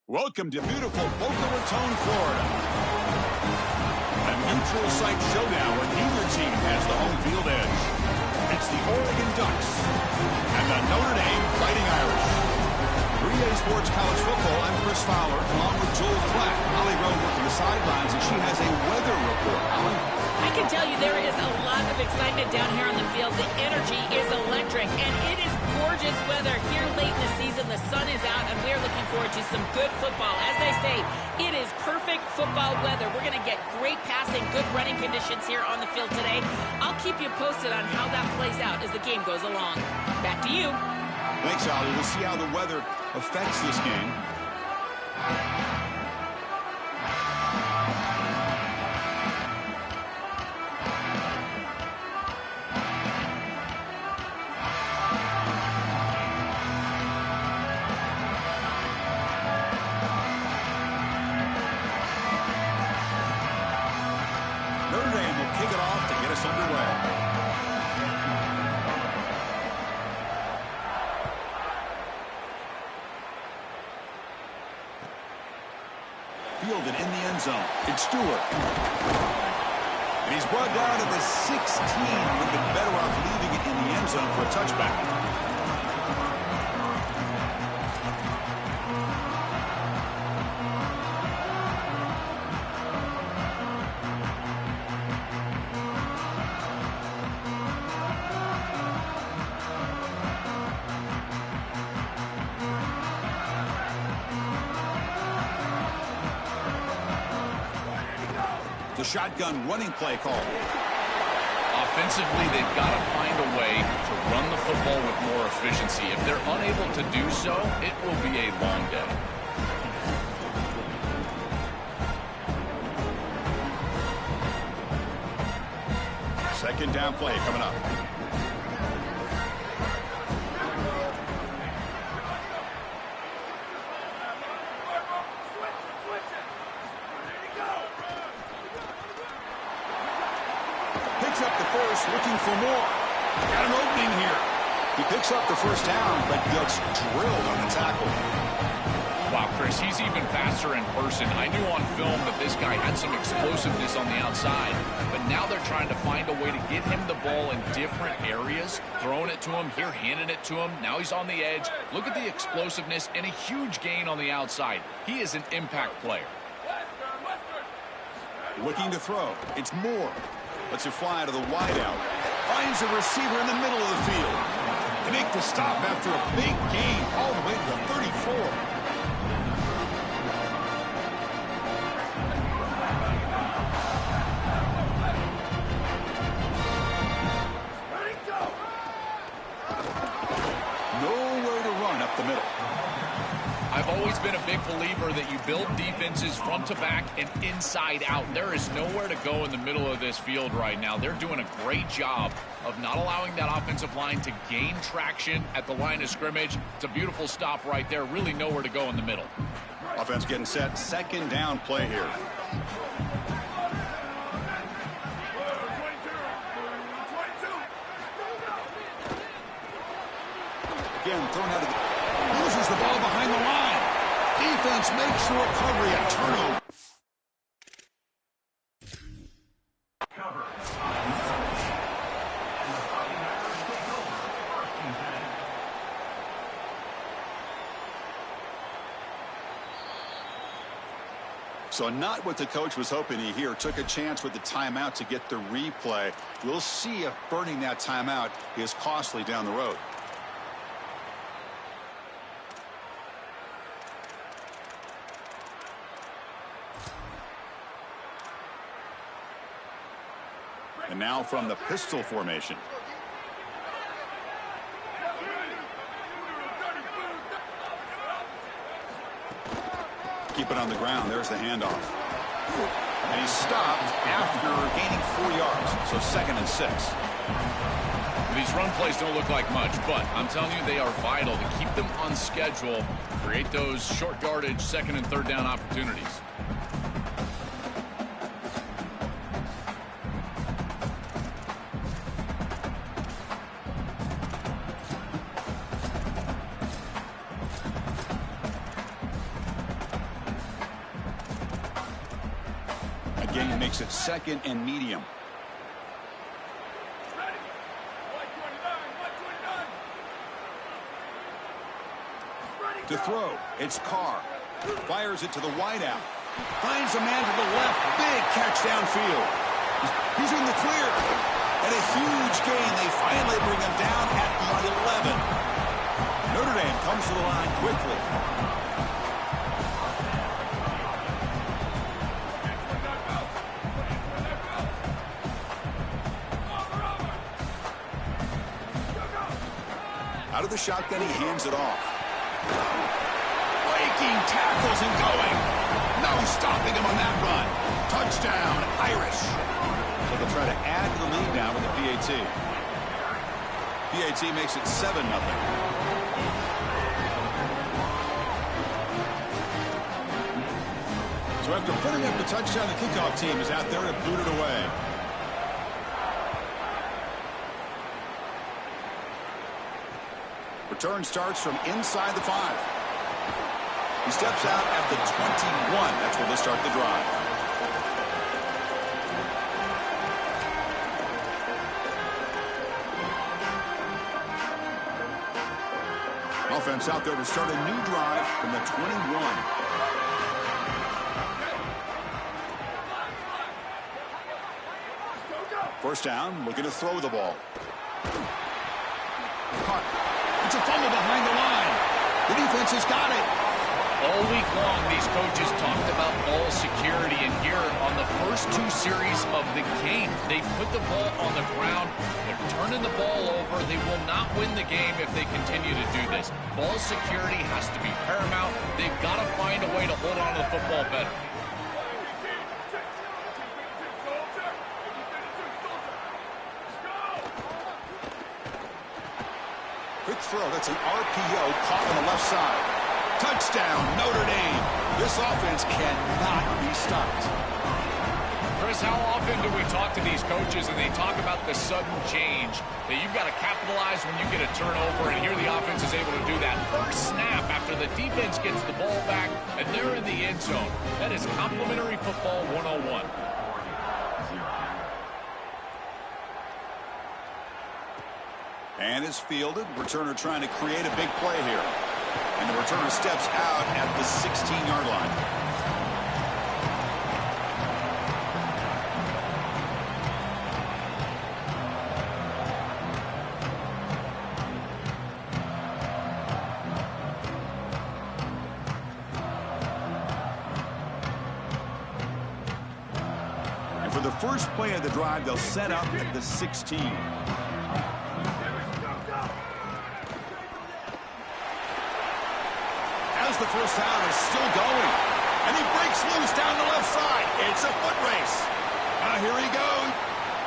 Welcome to beautiful Boca Raton, Florida. A neutral site showdown where neither team has the home field edge. It's the Oregon Ducks and the Notre Dame Fighting Irish. 3A Sports College Football, I'm Chris Fowler, along with Joel Klatt. Holly Rowe working the sidelines, and she has a weather report. Holly? I can tell you there is a lot of excitement down here on the field. The energy is electric, and it is gorgeous weather here late in the season. The sun is out, and we're looking forward to some good football. As they say, it is perfect football weather. We're going to get great passing, good running conditions here on the field today. I'll keep you posted on how that plays out as the game goes along. Back to you. Thanks, Holly. We'll see how the weather affects this game. Notre Dame will kick it off to get us underway. Fielded in the end zone. It's Stewart. And he's brought down to the 16. Would have been better off leaving it in the end zone for a touchback. The shotgun running play call. Offensively, they've got to find a way to run the football with more efficiency. If they're unable to do so, it will be a long day. Second down play coming up. Picks up the first, looking for more. Got an opening here. He picks up the first down, but gets drilled on the tackle. Wow, Chris, he's even faster in person. I knew on film that this guy had some explosiveness on the outside, but now they're trying to find a way to get him the ball in different areas, throwing it to him, here handing it to him. Now he's on the edge. Look at the explosiveness and a huge gain on the outside. He is an impact player. Looking to throw. It's Moore. Lets it fly to the wideout. Finds a receiver in the middle of the field. They make the stop after a big gain all the way to the 34. Nowhere to run up the middle. I've always been a big believer that you build defenses front to back and inside out. There is nowhere to go in the middle of this field right now. They're doing a great job of not allowing that offensive line to gain traction at the line of scrimmage. It's a beautiful stop right there. Really nowhere to go in the middle. Offense getting set. Second down play here. Again, thrown out of the... Loses the ball behind the line. Defense makes the recovery, a turnover. So not what the coach was hoping to hear. Took a chance with the timeout to get the replay. We'll see if burning that timeout is costly down the road. And now from the pistol formation. Keep it on the ground. There's the handoff. And he's stopped after gaining 4 yards. So 2nd and 6. These run plays don't look like much, but I'm telling you they are vital to keep them on schedule, create those short yardage 2nd and 3rd down opportunities. gain makes it 2nd and medium. To throw, it's Carr. Fires it to the wideout. Finds a man to the left. Big catch downfield. He's in the clear. And a huge gain. They finally bring him down at the 11. Notre Dame comes to the line quickly. Out of the shotgun, he hands it off. Breaking tackles and going. No stopping him on that run. Touchdown, Irish. So they'll try to add to the lead now with the PAT. PAT makes it 7-0. So after putting up the touchdown, the kickoff team is out there to boot it away. Return starts from inside the 5. He steps out at the 21. That's where they'll start the drive. Offense out there to start a new drive from the 21. First down, looking to throw the ball. Caught. It's a fumble behind the line. The defense has got it. All week long, these coaches talked about ball security, and here on the first 2 series of the game, they put the ball on the ground. They're turning the ball over. They will not win the game if they continue to do this. Ball security has to be paramount. They've got to find a way to hold on to the football better. Quick throw. That's an RPO caught on the left side. Touchdown, Notre Dame. This offense cannot be stopped. Chris, how often do we talk to these coaches and they talk about the sudden change, that you've got to capitalize when you get a turnover, and here the offense is able to do that. First snap after the defense gets the ball back, and they're in the end zone. That is complimentary football 101. And is fielded. Returner trying to create a big play here. And the returner steps out at the 16-yard line. And for the first play of the drive, they'll set up at the 16. The first down is still going. And he breaks loose down the left side. It's a foot race. Here he goes.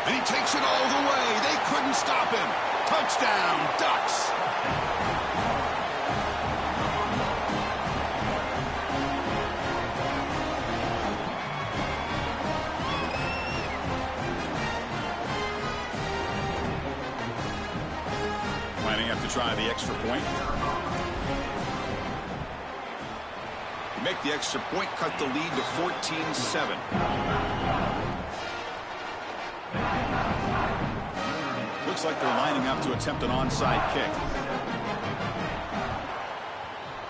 And he takes it all the way. They couldn't stop him. Touchdown, Ducks. Lining up to try the extra point. Make the extra point, cut the lead to 14-7. Looks like they're lining up to attempt an onside kick.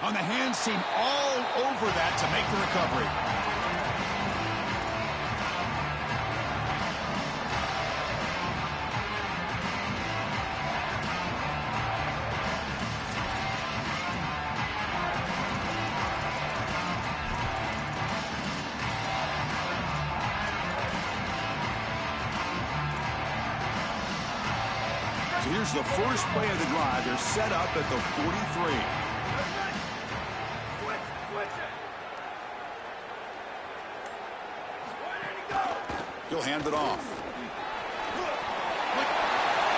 On the hands team all over that to make the recovery. Here's the first play of the drive. They're set up at the 43. He'll hand it off.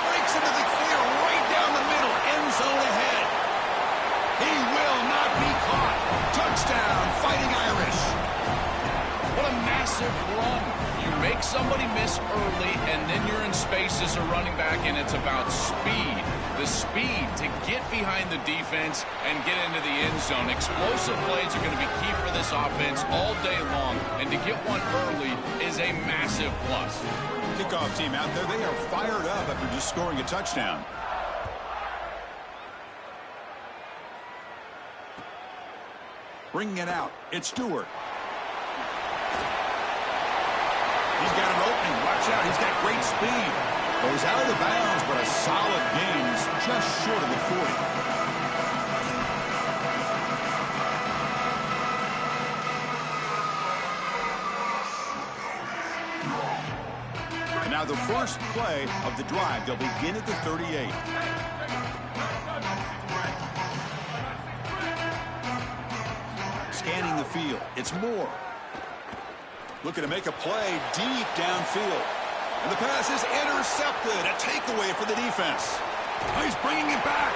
Breaks into the clear right down the middle. End zone ahead. He will not be caught. Touchdown, Fighting Irish. What a massive run. You make somebody miss early, and then you're in space as a running back, and it's about speed. The speed to get behind the defense and get into the end zone. Explosive plays are going to be key for this offense all day long, and to get one early is a a massive plus. Kickoff team out there, they are fired up after just scoring a touchdown. Bringing it out, it's Stewart. He's got an opening. Watch out. He's got great speed. Goes out of the bounds, but a solid gain. He's just short of the 40. And now the first play of the drive. They'll begin at the 38. Scanning the field. It's Moore. Looking to make a play deep downfield. And the pass is intercepted. A takeaway for the defense. Oh, he's bringing it back.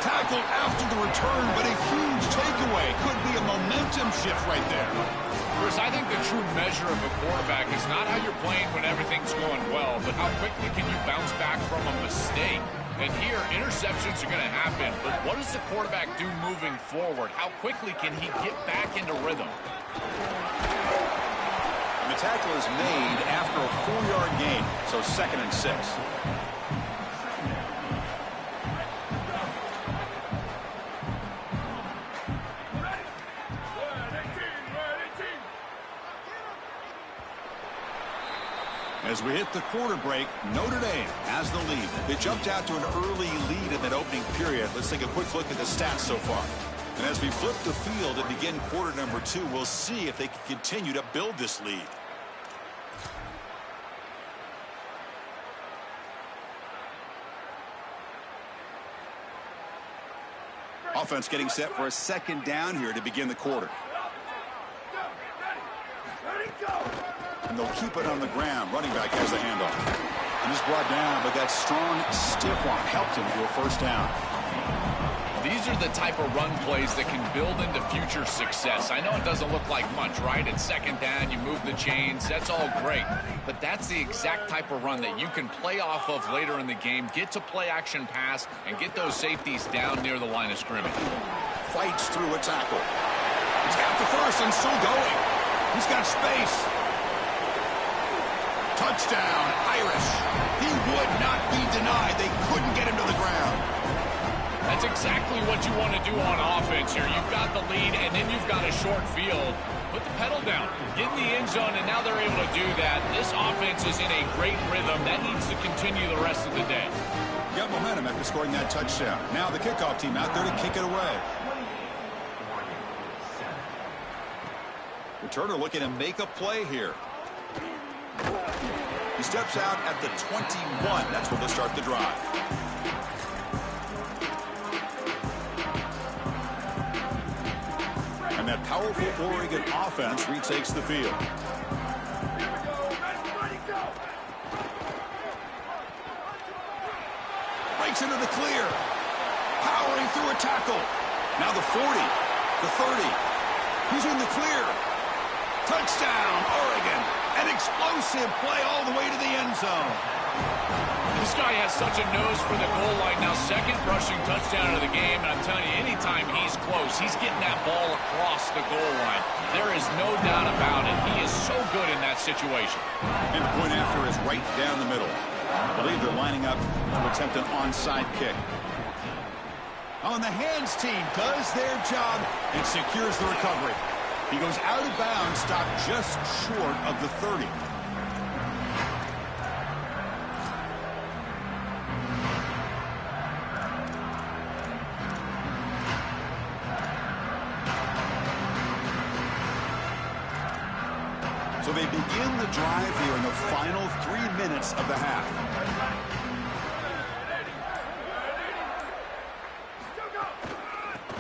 Tackled after the return, but a huge takeaway. Could be a momentum shift right there. Chris, I think the true measure of a quarterback is not how you're playing when everything's going well, but how quickly can you bounce back from a mistake. And here, interceptions are going to happen, but what does the quarterback do moving forward? How quickly can he get back into rhythm? And the tackle is made after a 4-yard gain, so 2nd and 6. As we hit the quarter break, Notre Dame has the lead. They jumped out to an early lead in that opening period. Let's take a quick look at the stats so far. And as we flip the field and begin quarter number 2, we'll see if they can continue to build this lead. Offense getting set for a 2nd down here to begin the quarter. And they'll keep it on the ground. Running back has the handoff. And he's brought down, but that strong, stiff arm helped him to a 1st down. These are the type of run plays that can build into future success. I know it doesn't look like much, right? It's 2nd down, you move the chains, that's all great. But that's the exact type of run that you can play off of later in the game, get to play action pass, and get those safeties down near the line of scrimmage. Fights through a tackle. He's got the first and still going. He's got space. Touchdown, Irish. He would not be denied. They couldn't get him to the ground. That's exactly what you want to do on offense here. You've got the lead, and then you've got a short field. Put the pedal down. Get in the end zone, and now they're able to do that. This offense is in a great rhythm. That needs to continue the rest of the day. Got momentum after scoring that touchdown. Now the kickoff team out there to kick it away. Returner looking to make a play here. He steps out at the 21. That's where they'll start the drive. And that powerful Oregon offense retakes the field. Breaks into the clear. Powering through a tackle. Now the 40, the 30. He's in the clear. Touchdown, Oregon. An explosive play all the way to the end zone. This guy has such a nose for the goal line. Now, 2nd rushing touchdown of the game. And I'm telling you, anytime he's close, he's getting that ball across the goal line. There is no doubt about it. He is so good in that situation. And the point after is right down the middle. I believe they're lining up to attempt an onside kick. On the hands team does their job and secures the recovery. He goes out of bounds, stopped just short of the 30. So they begin the drive here in the final 3 minutes of the half.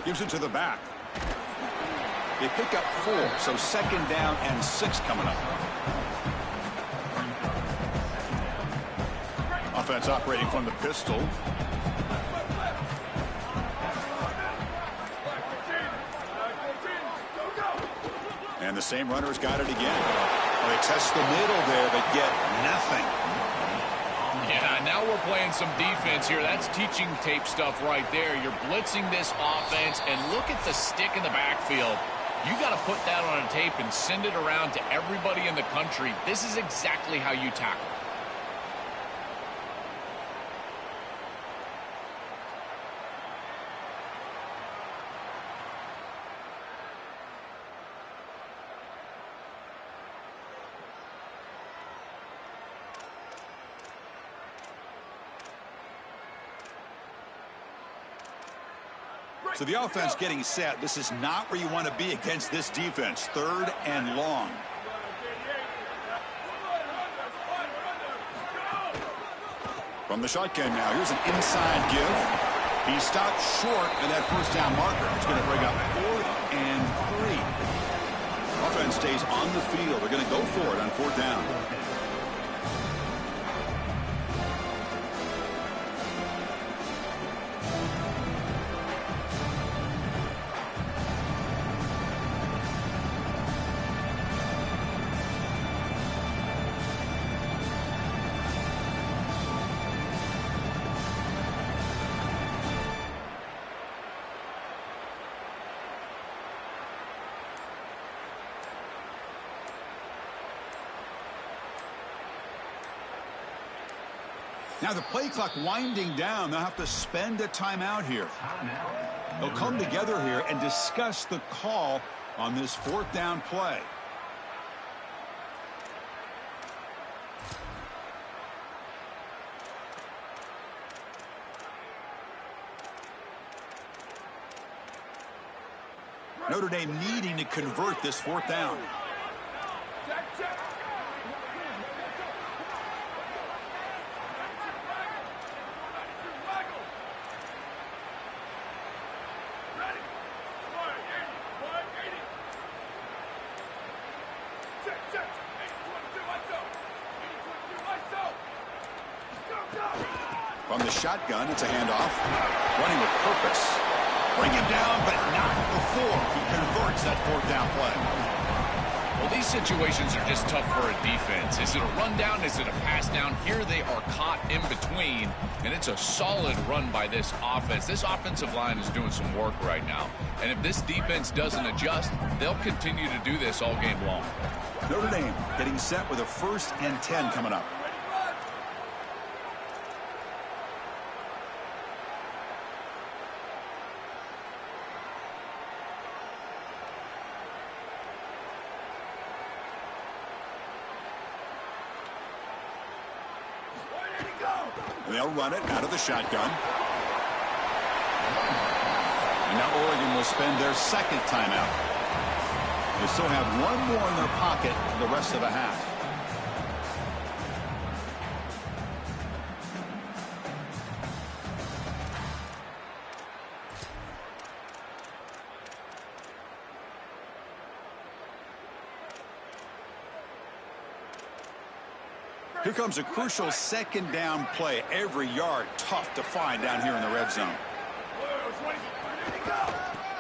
Gives it to the back. They pick up 4, so 2nd down and 6 coming up. Offense operating from the pistol. And the same runner's got it again. Well, they test the middle there, but get nothing. Yeah, now we're playing some defense here. That's teaching tape stuff right there. You're blitzing this offense, and look at the stick in the backfield. You got to put that on a tape and send it around to everybody in the country. This is exactly how you tackle. So the offense getting set. This is not where you want to be against this defense. 3rd and long. From the shotgun now. Here's an inside give. He stopped short of that first down marker. It's going to bring up 4th and 3. Offense stays on the field. They're going to go for it on 4th down. Now the play clock winding down. They'll have to spend a timeout here. They'll come together here and discuss the call on this 4th down play. Notre Dame needing to convert this 4th down. From the shotgun, it's a handoff. Running with purpose. Bring him down, but not before he converts that 4th down play. Well, these situations are just tough for a defense. Is it a run down? Is it a pass down? Here they are caught in between, and it's a solid run by this offense. This offensive line is doing some work right now, and if this defense doesn't adjust, they'll continue to do this all game long. Notre Dame getting set with a 1st and 10 coming up. And they'll run it out of the shotgun. And now Oregon will spend their 2nd timeout. They still have one more in their pocket for the rest of the half. Here comes a crucial 2nd down play. Every yard tough to find down here in the red zone.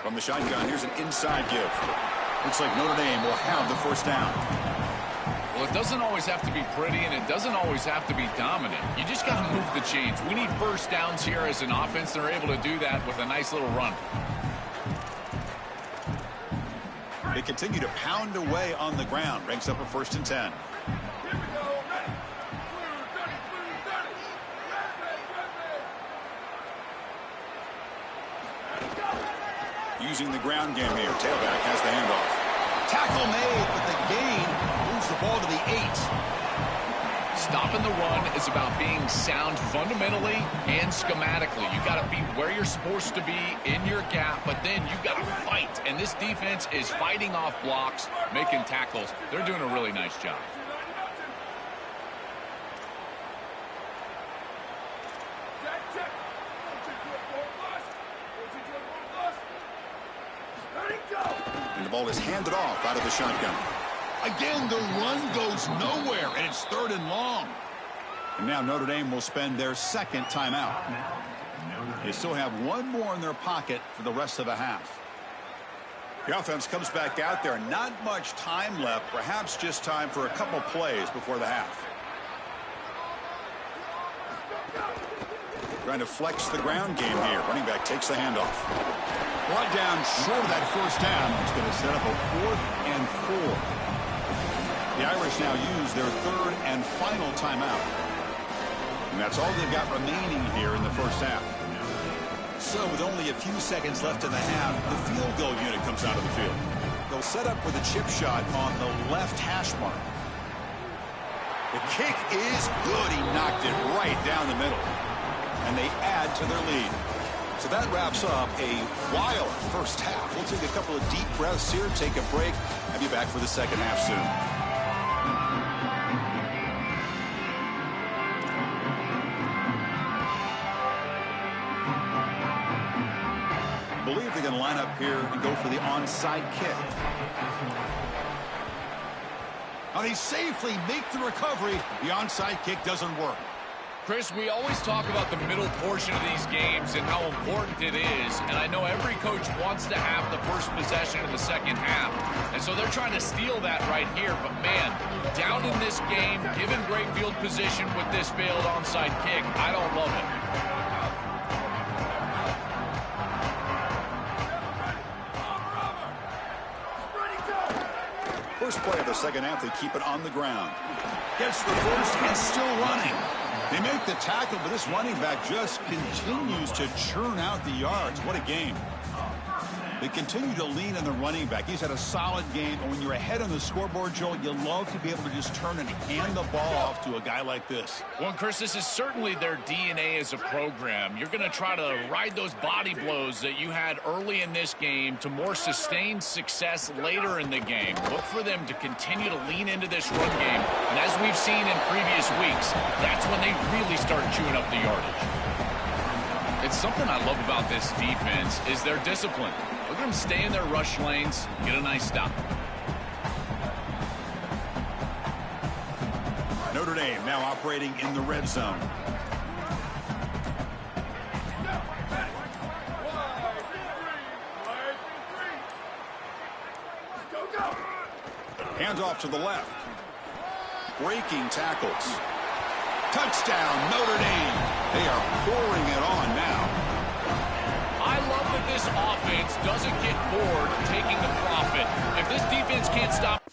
From the shotgun, here's an inside give. Looks like Notre Dame will have the 1st down. Well, it doesn't always have to be pretty, and it doesn't always have to be dominant. You just got to move the chains. We need 1st downs here as an offense. They're able to do that with a nice little run. They continue to pound away on the ground. Ranks up a 1st and 10. Using the ground game here. Tailback has the handoff. Tackle made, but the gain moves the ball to the 8. Stopping the run is about being sound fundamentally and schematically. You got to be where you're supposed to be in your gap, but then you got to fight. And this defense is fighting off blocks, making tackles. They're doing a really nice job. And the ball is handed off out of the shotgun. Again, the run goes nowhere, and it's 3rd and long. And now Notre Dame will spend their 2nd timeout. They still have one more in their pocket for the rest of the half. The offense comes back out there. Not much time left. Perhaps just time for a couple plays before the half. Trying to flex the ground game here. Running back takes the handoff. Brought down short of that first down. It's going to set up a 4th and 4. The Irish now use their 3rd and final timeout. And that's all they've got remaining here in the first half. So with only a few seconds left in the half, the field goal unit comes out of the field. They'll set up with a chip shot on the left hash mark. The kick is good. He knocked it right down the middle. And they add to their lead. So that wraps up a wild first half. We'll take a couple of deep breaths here, take a break, and be back for the second half soon. I believe they're going to line up here and go for the onside kick. And they safely make the recovery. The onside kick doesn't work. Chris, we always talk about the middle portion of these games and how important it is. And I know every coach wants to have the first possession in the second half. And so they're trying to steal that right here. But, man, down in this game, given great field position with this failed onside kick, I don't love it. First play of the second half, they keep it on the ground. Gets the first and still running. They make the tackle, but this running back just continues to churn out the yards. What a game. They continue to lean on the running back. He's had a solid game, and when you're ahead on the scoreboard, Joel, you love to be able to just turn and hand the ball off to a guy like this. Well, Chris, this is certainly their DNA as a program. You're going to try to ride those body blows that you had early in this game to more sustained success later in the game. Look for them to continue to lean into this run game. And as we've seen in previous weeks, that's when they really start chewing up the yardage. It's something I love about this defense is their discipline. Look at them stay in their rush lanes, get a nice stop. Notre Dame now operating in the red zone. Hands off to the left. Breaking tackles. Touchdown, Notre Dame. They are pouring it on now. I love that this offense doesn't get bored taking the profit. If this defense can't stop.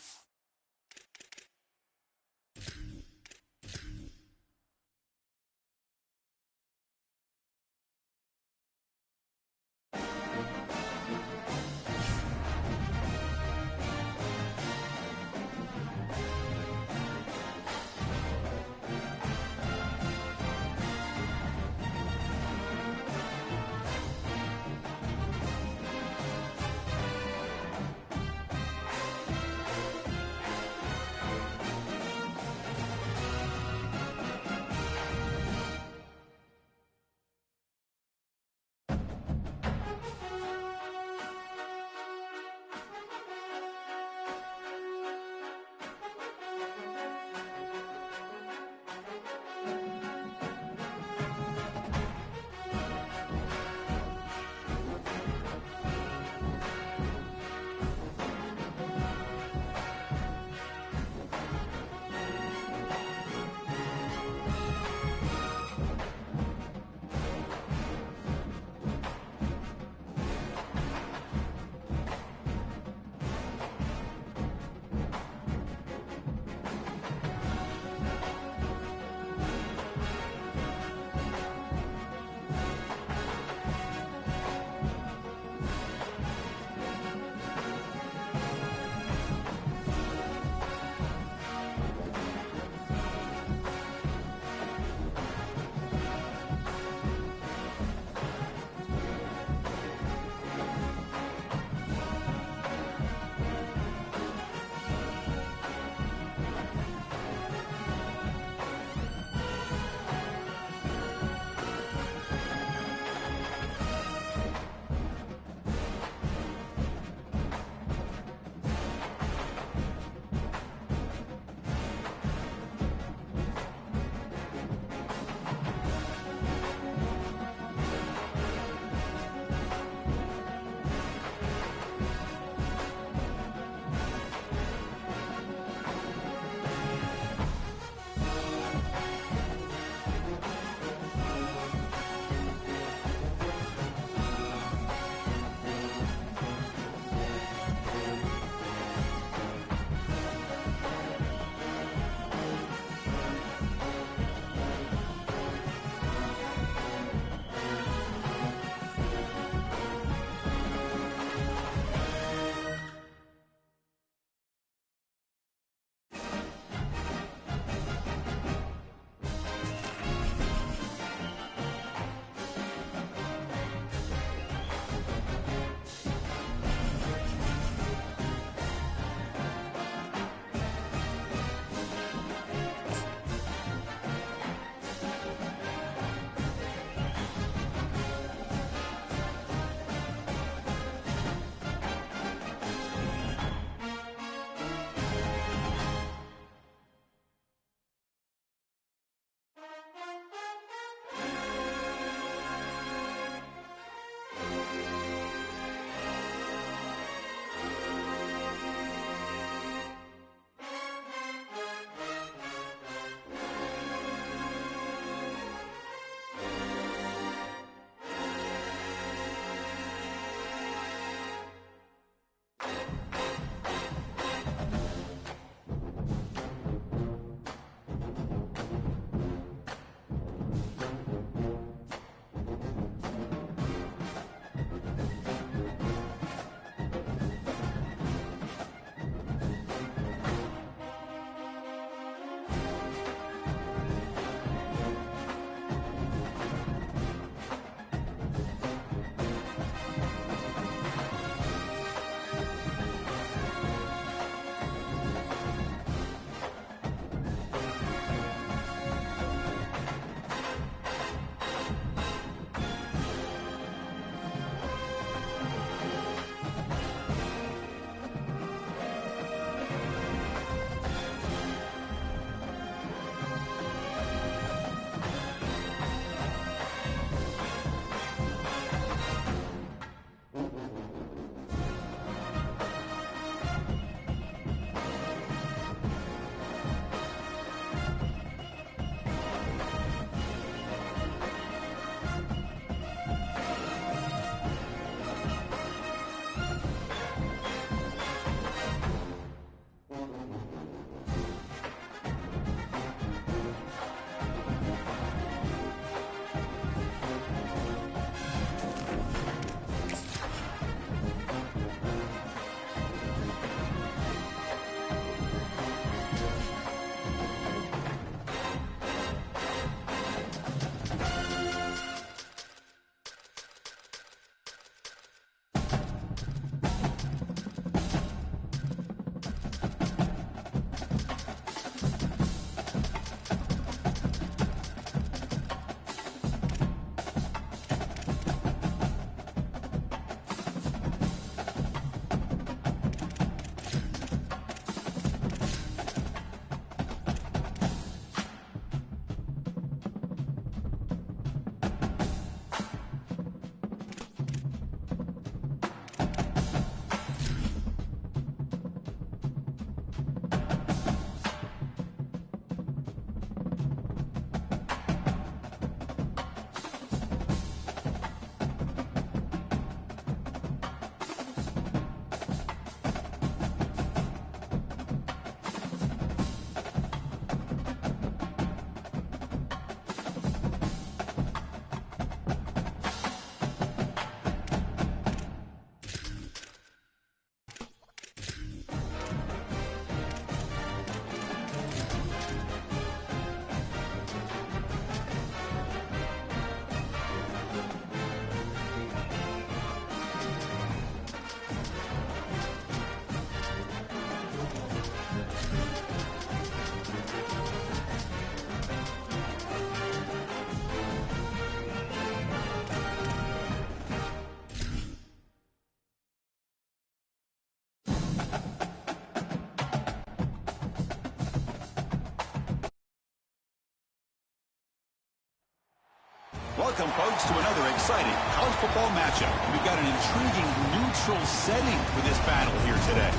Welcome, folks, to another exciting college football matchup. We've got an intriguing neutral setting for this battle here today.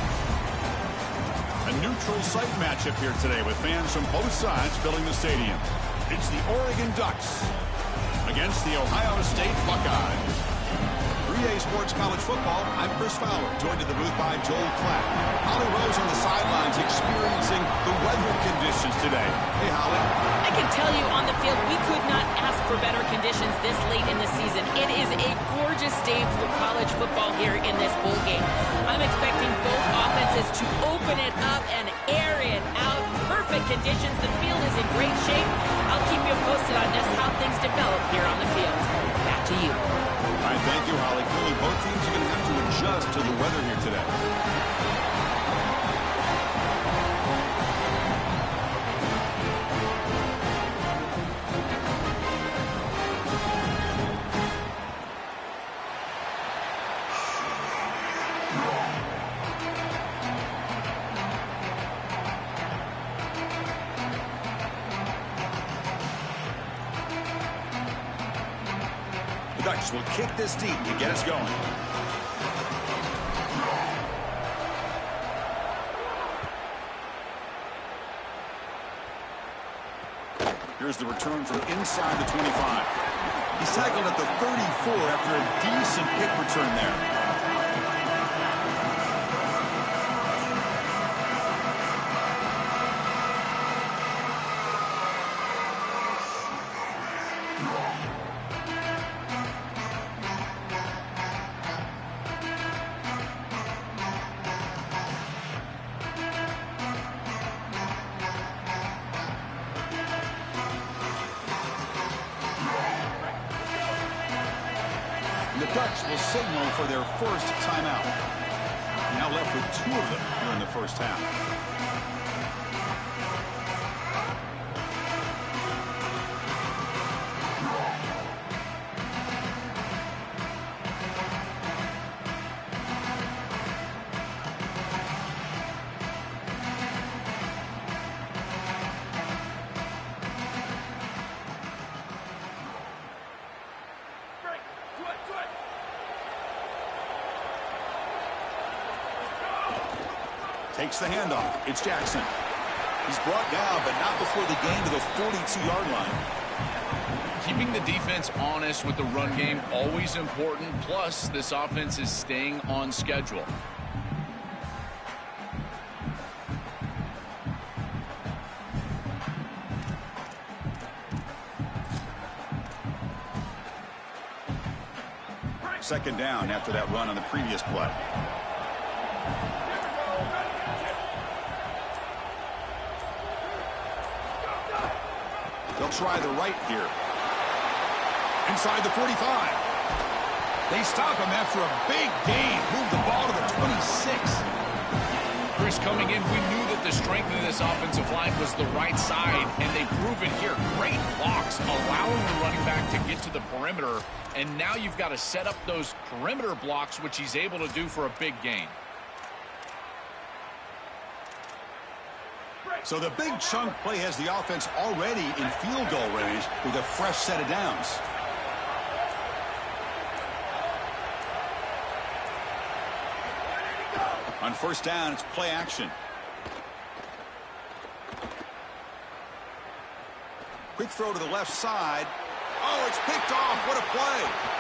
A neutral site matchup here today with fans from both sides filling the stadium. It's the Oregon Ducks against the Ohio State Buckeyes. 3A Sports College Football, I'm Chris Fowler, joined in the booth by Joel Klatt. Holly Rose on the sidelines experiencing the weather conditions today. Hey, Holly. I can tell you on the field, we could not ask for better conditions this late in the season. It is a gorgeous day for college football here in this bowl game. I'm expecting both offenses to open it up and air it out. Perfect conditions. The field is in great shape. I'll keep you posted on just how things develop here on the field. Back to you. All right, thank you, Holly. Clearly, both teams are going to have to adjust to the weather here today. Ducks will kick this deep to get us going. Here's the return from inside the 25. He's tackled at the 34 after a decent kick return there. The Ducks will signal for their first timeout. Now left with 2 of them here in the first half. Takes the handoff. It's Jackson. He's brought down, but not before the gain to the 42-yard line. Keeping the defense honest with the run game, always important. Plus, this offense is staying on schedule. Second down after that run on the previous play. They'll try the right here. Inside the 45. They stop him after a big gain. Move the ball to the 26. Chris, coming in, we knew that the strength of this offensive line was the right side, and they prove it here. Great blocks, allowing the running back to get to the perimeter, and now you've got to set up those perimeter blocks, which he's able to do for a big gain. So the big chunk play has the offense already in field goal range with a fresh set of downs. On first down, it's play action. Quick throw to the left side. Oh, it's picked off. What a play.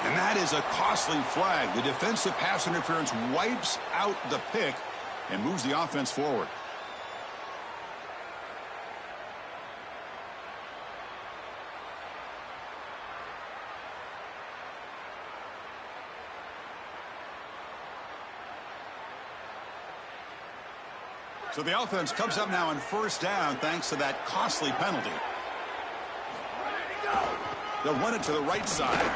And that is a costly flag. The defensive pass interference wipes out the pick and moves the offense forward. So the offense comes up now on first down thanks to that costly penalty. They'll run it to the right side.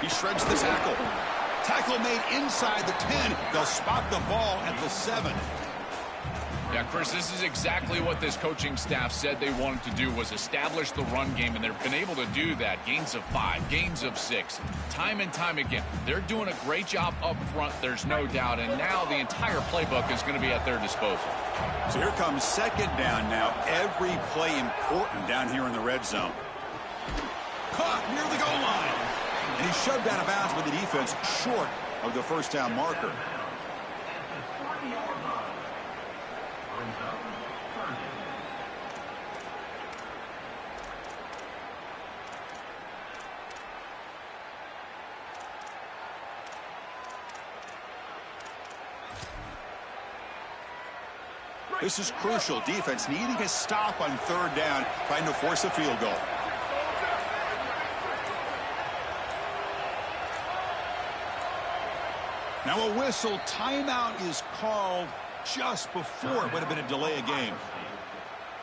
He shreds the tackle. Tackle made inside the 10. They'll spot the ball at the 7. Yeah, Chris, this is exactly what this coaching staff said they wanted to do, was establish the run game, and they've been able to do that. Gains of 5, gains of 6, time and time again. They're doing a great job up front, there's no doubt, and now the entire playbook is going to be at their disposal. So here comes second down now. Every play important down here in the red zone. Caught near the goal line. And he's shoved out of bounds with the defense short of the first down marker. This is crucial. Defense needing a stop on third down, trying to force a field goal. Now a whistle. Timeout is called just before it would have been a delay of game.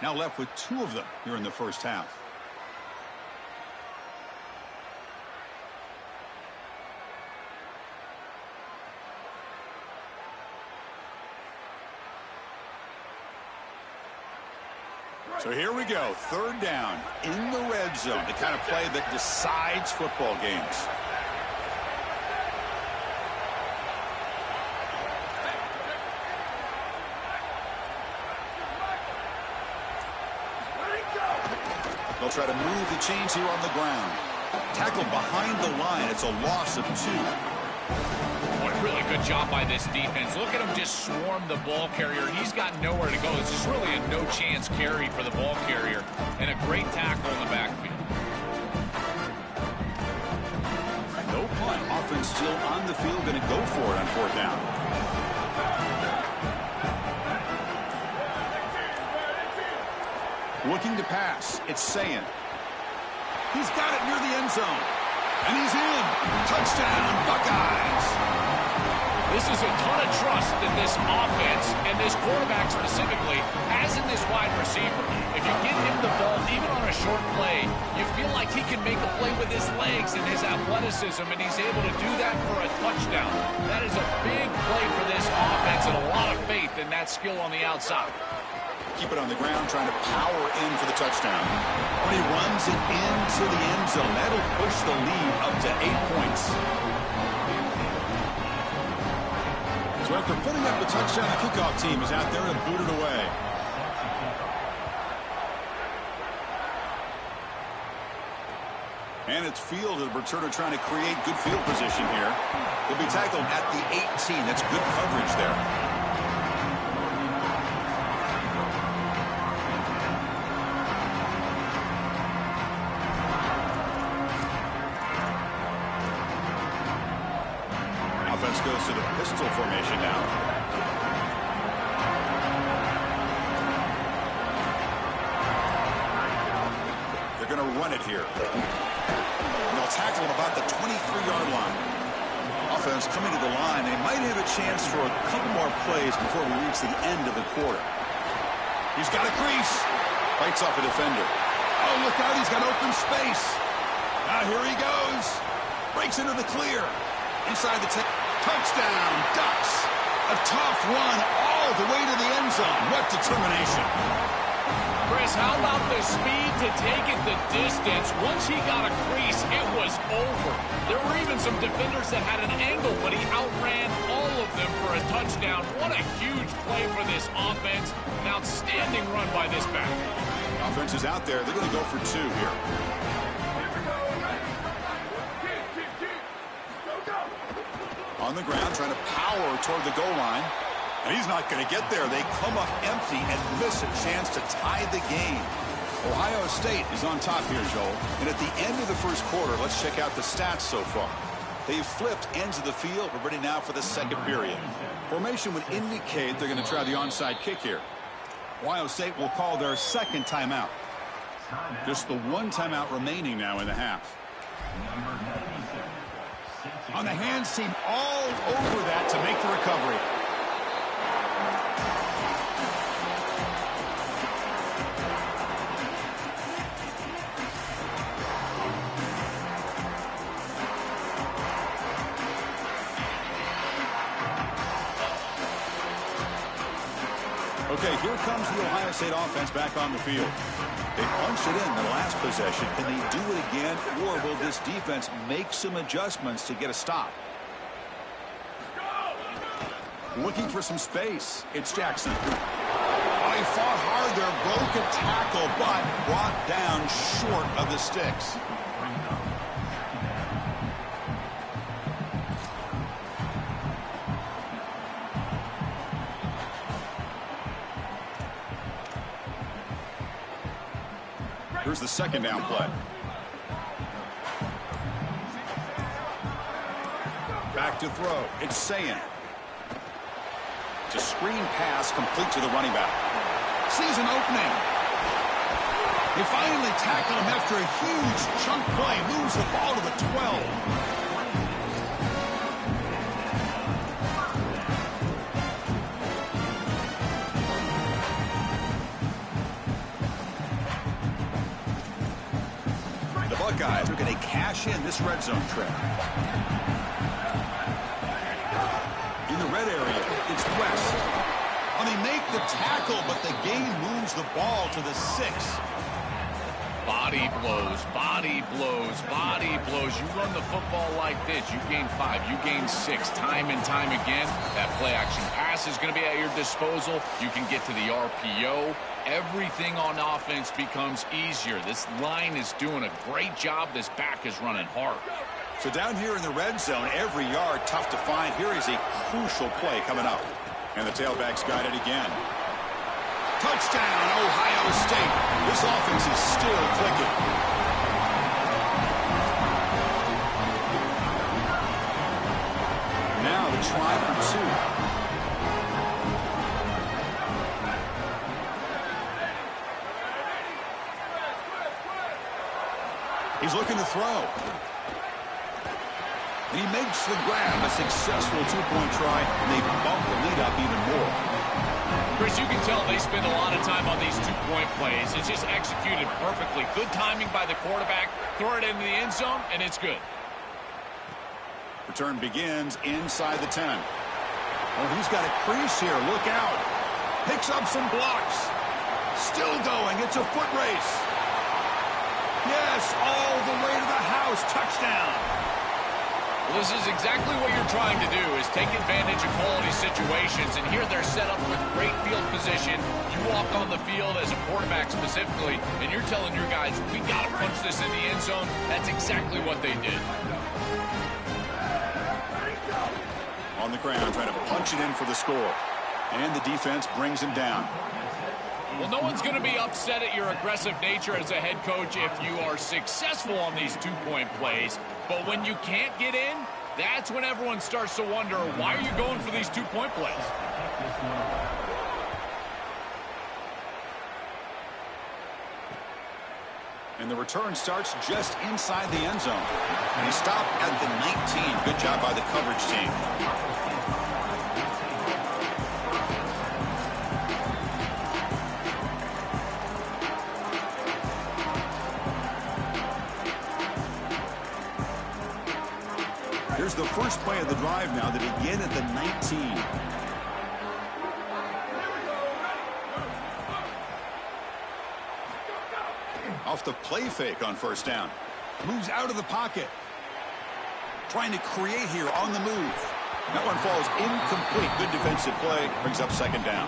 Now left with 2 of them here in the first half. So here we go, third down in the red zone, the kind of play that decides football games. They'll try to move the chains here on the ground. Tackled behind the line, it's a loss of 2. What a really good job by this defense. Look at him just swarm the ball carrier. He's got nowhere to go. It's just really a no-chance carry for the ball carrier. And a great tackle in the backfield. No punt. Offense still on the field, going to go for it on fourth down. Looking to pass. It's Sayin. He's got it near the end zone. And he's in. Touchdown, Buckeyes. This is a ton of trust that this offense and this quarterback specifically has in this wide receiver. If you get him the ball, even on a short play, you feel like he can make a play with his legs and his athleticism, and he's able to do that for a touchdown. That is a big play for this offense and a lot of faith in that skill on the outside. Keep it on the ground, trying to power in for the touchdown. When he runs it into the end zone, that'll push the lead up to 8 points. So after putting up the touchdown, the kickoff team is out there to boot it away. And it's field, the returner trying to create good field position here. He'll be tackled at the 18. That's good coverage there. Offense goes to the pistol formation now. They're going to run it here. And they'll tackle him about the 23-yard line. Offense coming to the line. They might have a chance for a couple more plays before we reach the end of the quarter. He's got a crease. Bites off a defender. Oh, look out. He's got open space. Now here he goes. Breaks into the clear. Inside the touchdown, Ducks. A tough run all the way to the end zone. What determination. Chris, how about the speed to take it the distance? Once he got a crease, it was over. There were even some defenders that had an angle, but he outran all of them for a touchdown. What a huge play for this offense. An outstanding run by this back. Offense is out there. They're going to go for 2 here. On the ground, trying to power toward the goal line. And he's not going to get there. They come up empty and miss a chance to tie the game. Ohio State is on top here, Joel. And at the end of the first quarter, let's check out the stats so far. They've flipped ends of the field. We're ready now for the second period. Formation would indicate they're going to try the onside kick here. Ohio State will call their second timeout. Just the 1 timeout remaining now in the half. On the hands team, all over that to make the recovery. Okay, here comes the Ohio State offense back on the field. They punched it in the last possession. Can they do it again, or will this defense make some adjustments to get a stop? Looking for some space. It's Jackson. Oh, he fought hard there, broke a tackle, but brought down short of the sticks. Here's the second down play. Back to throw. It's Sayin. It's a screen pass complete to the running back. Sees an opening. They finally tackle him after a huge chunk play. Moves the ball to the 12. Buckeyes are going to cash in this red zone trip. In the red area, it's West. Well, they make the tackle, but the gain moves the ball to the 6. Body blows, body blows, body blows. You run the football like this, you gain 5, you gain 6, time and time again. That play action pass is going to be at your disposal. You can get to the RPO. Everything on offense becomes easier. This line is doing a great job. This back is running hard. So down here in the red zone, every yard tough to find. Here is a crucial play coming up. And the tailback's got it again. Touchdown, Ohio State. This offense is still clicking. Now the try for 2. He's looking to throw. And he makes the grab, a successful 2-point try, and they bump the lead up even more. Chris, you can tell they spend a lot of time on these 2-point plays. It's just executed perfectly. Good timing by the quarterback. Throw it into the end zone, and it's good. Return begins inside the 10. Oh, he's got a crease here. Look out. Picks up some blocks. Still going. It's a foot race. Yes, all the way to the house. Touchdown. Well, this is exactly what you're trying to do, is take advantage of quality situations. And here they're set up with great field position. You walk on the field as a quarterback specifically, and you're telling your guys, we got to punch this in the end zone. That's exactly what they did. On the ground, trying to punch it in for the score. And the defense brings him down. Well, no one's going to be upset at your aggressive nature as a head coach if you are successful on these 2-point plays. But when you can't get in, that's when everyone starts to wonder, why are you going for these 2-point plays? And the return starts just inside the end zone. And he stopped at the 19. Good job by the coverage team. Here's the first play of the drive now. They begin at the 19. Off the play fake on first down. Moves out of the pocket. Trying to create here on the move. That one falls incomplete. Good defensive play. Brings up second down.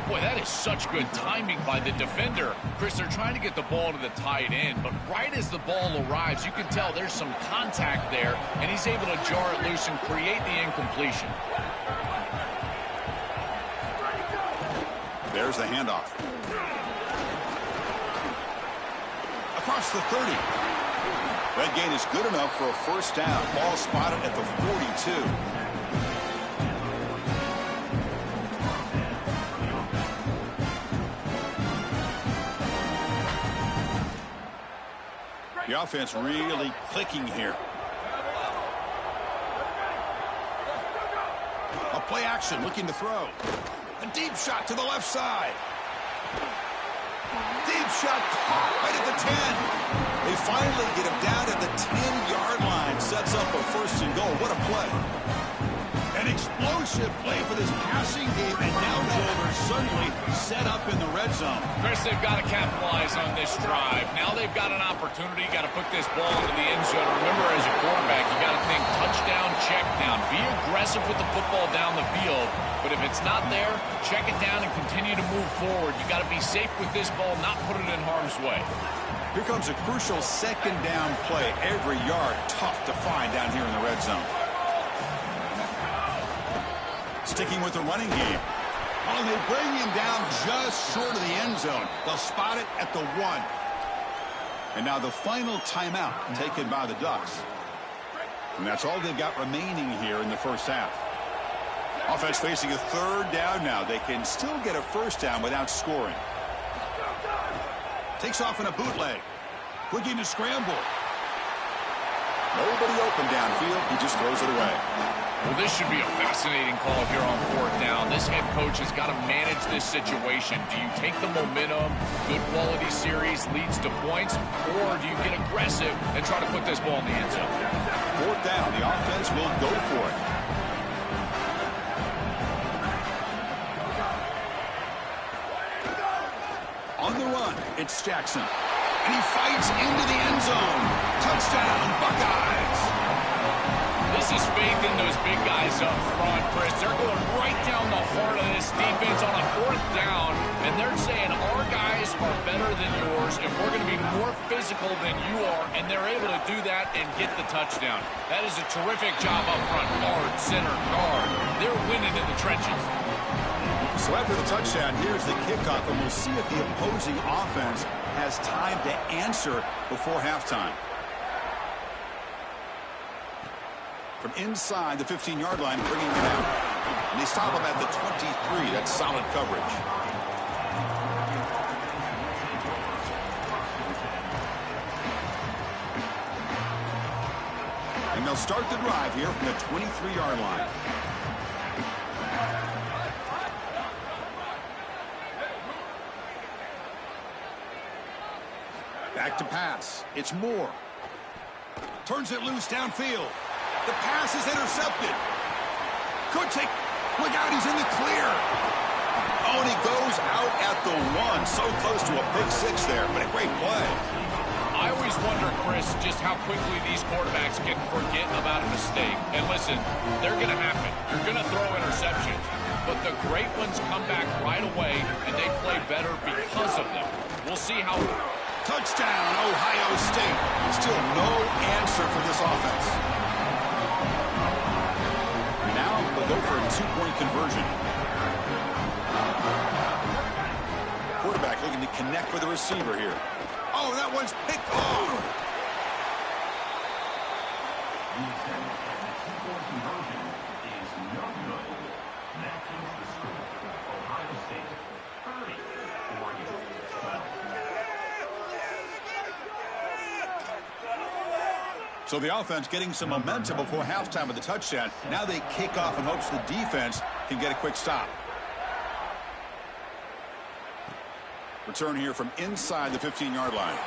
Boy, that is such good timing by the defender. Chris, they're trying to get the ball to the tight end, but right as the ball arrives, you can tell there's some contact there, and he's able to jar it loose and create the incompletion. There's the handoff. Across the 30. That gain is good enough for a first down. Ball spotted at the 42. The offense really clicking here. A play action, looking to throw. A deep shot to the left side. Deep shot caught right at the 10. They finally get him down at the 10-yard line. Sets up a first and goal. What a play. An explosive play for this passing game. And now, Joel, they're suddenly set up in the red zone. Chris, they've got to capitalize on this drive. Now they've got an opportunity. Got to put this ball into the end zone. Remember, as a quarterback, you got to think touchdown, check down. Be aggressive with the football down the field. But if it's not there, check it down and continue to move forward. You got to be safe with this ball, not put it in harm's way. Here comes a crucial second down play. Every yard tough to find down here in the red zone. Sticking with the running game. Oh, they bring him down just short of the end zone. They'll spot it at the 1. And now the final timeout taken by the Ducks. And that's all they've got remaining here in the first half. Offense facing a third down now. They can still get a first down without scoring. Takes off in a bootleg. Looking to scramble. Nobody open downfield. He just throws it away. Well, this should be a fascinating call if you're on fourth down. This head coach has got to manage this situation. Do you take the momentum, good quality series leads to points, or do you get aggressive and try to put this ball in the end zone? Fourth down, the offense will go for it. On the run, it's Jackson. And he fights into the end zone. Touchdown, Buckeyes. This is faith in those big guys up front, Chris. They're going right down the heart of this defense on a fourth down, and they're saying our guys are better than yours, and we're going to be more physical than you are, and they're able to do that and get the touchdown. That is a terrific job up front. Guard, center, guard. They're winning in the trenches. So after the touchdown, here's the kickoff, and we'll see if the opposing offense has time to answer before halftime. From inside the 15-yard line, bringing it out. And they stop him at the 23. That's solid coverage. And they'll start the drive here from the 23-yard line. Back to pass. It's Moore. Turns it loose downfield. The pass is intercepted. Could take. Look out, he's in the clear. Oh, and he goes out at the 1. So close to a pick six there, but a great play. I always wonder, Chris, just how quickly these quarterbacks can forget about a mistake. And listen, they're going to happen. You're going to throw interceptions. But the great ones come back right away, and they play better because of them. We'll see how... Touchdown, Ohio State. Still no answer for this offense. Now they'll go for a 2-point conversion. Quarterback looking to connect with the receiver here. Oh, that one's picked off. So the offense getting some momentum before halftime with the touchdown. Now they kick off in hopes the defense can get a quick stop. Return here from inside the 15-yard line.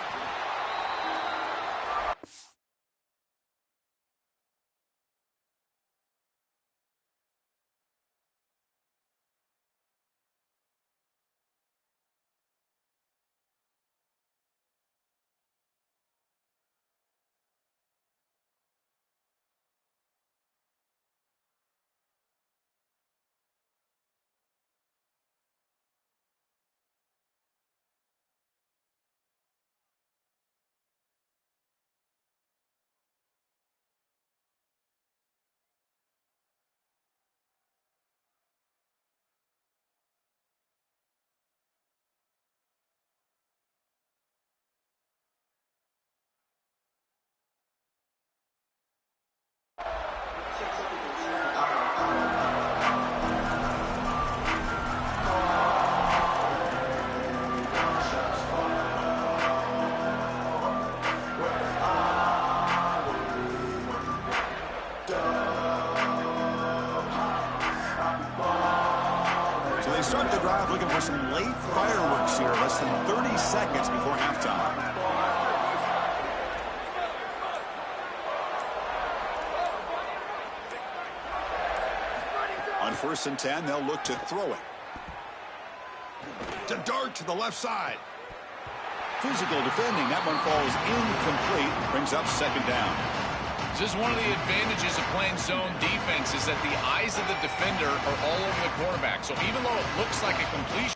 Start the drive looking for some late fireworks here. Less than 30 seconds before halftime. On 1st and 10, they'll look to throw it. to dart to the left side. Physical defending. That one falls incomplete. Brings up second down. This is one of the advantages of playing zone defense is that the eyes of the defender are all over the quarterback. So even though it looks like a completion,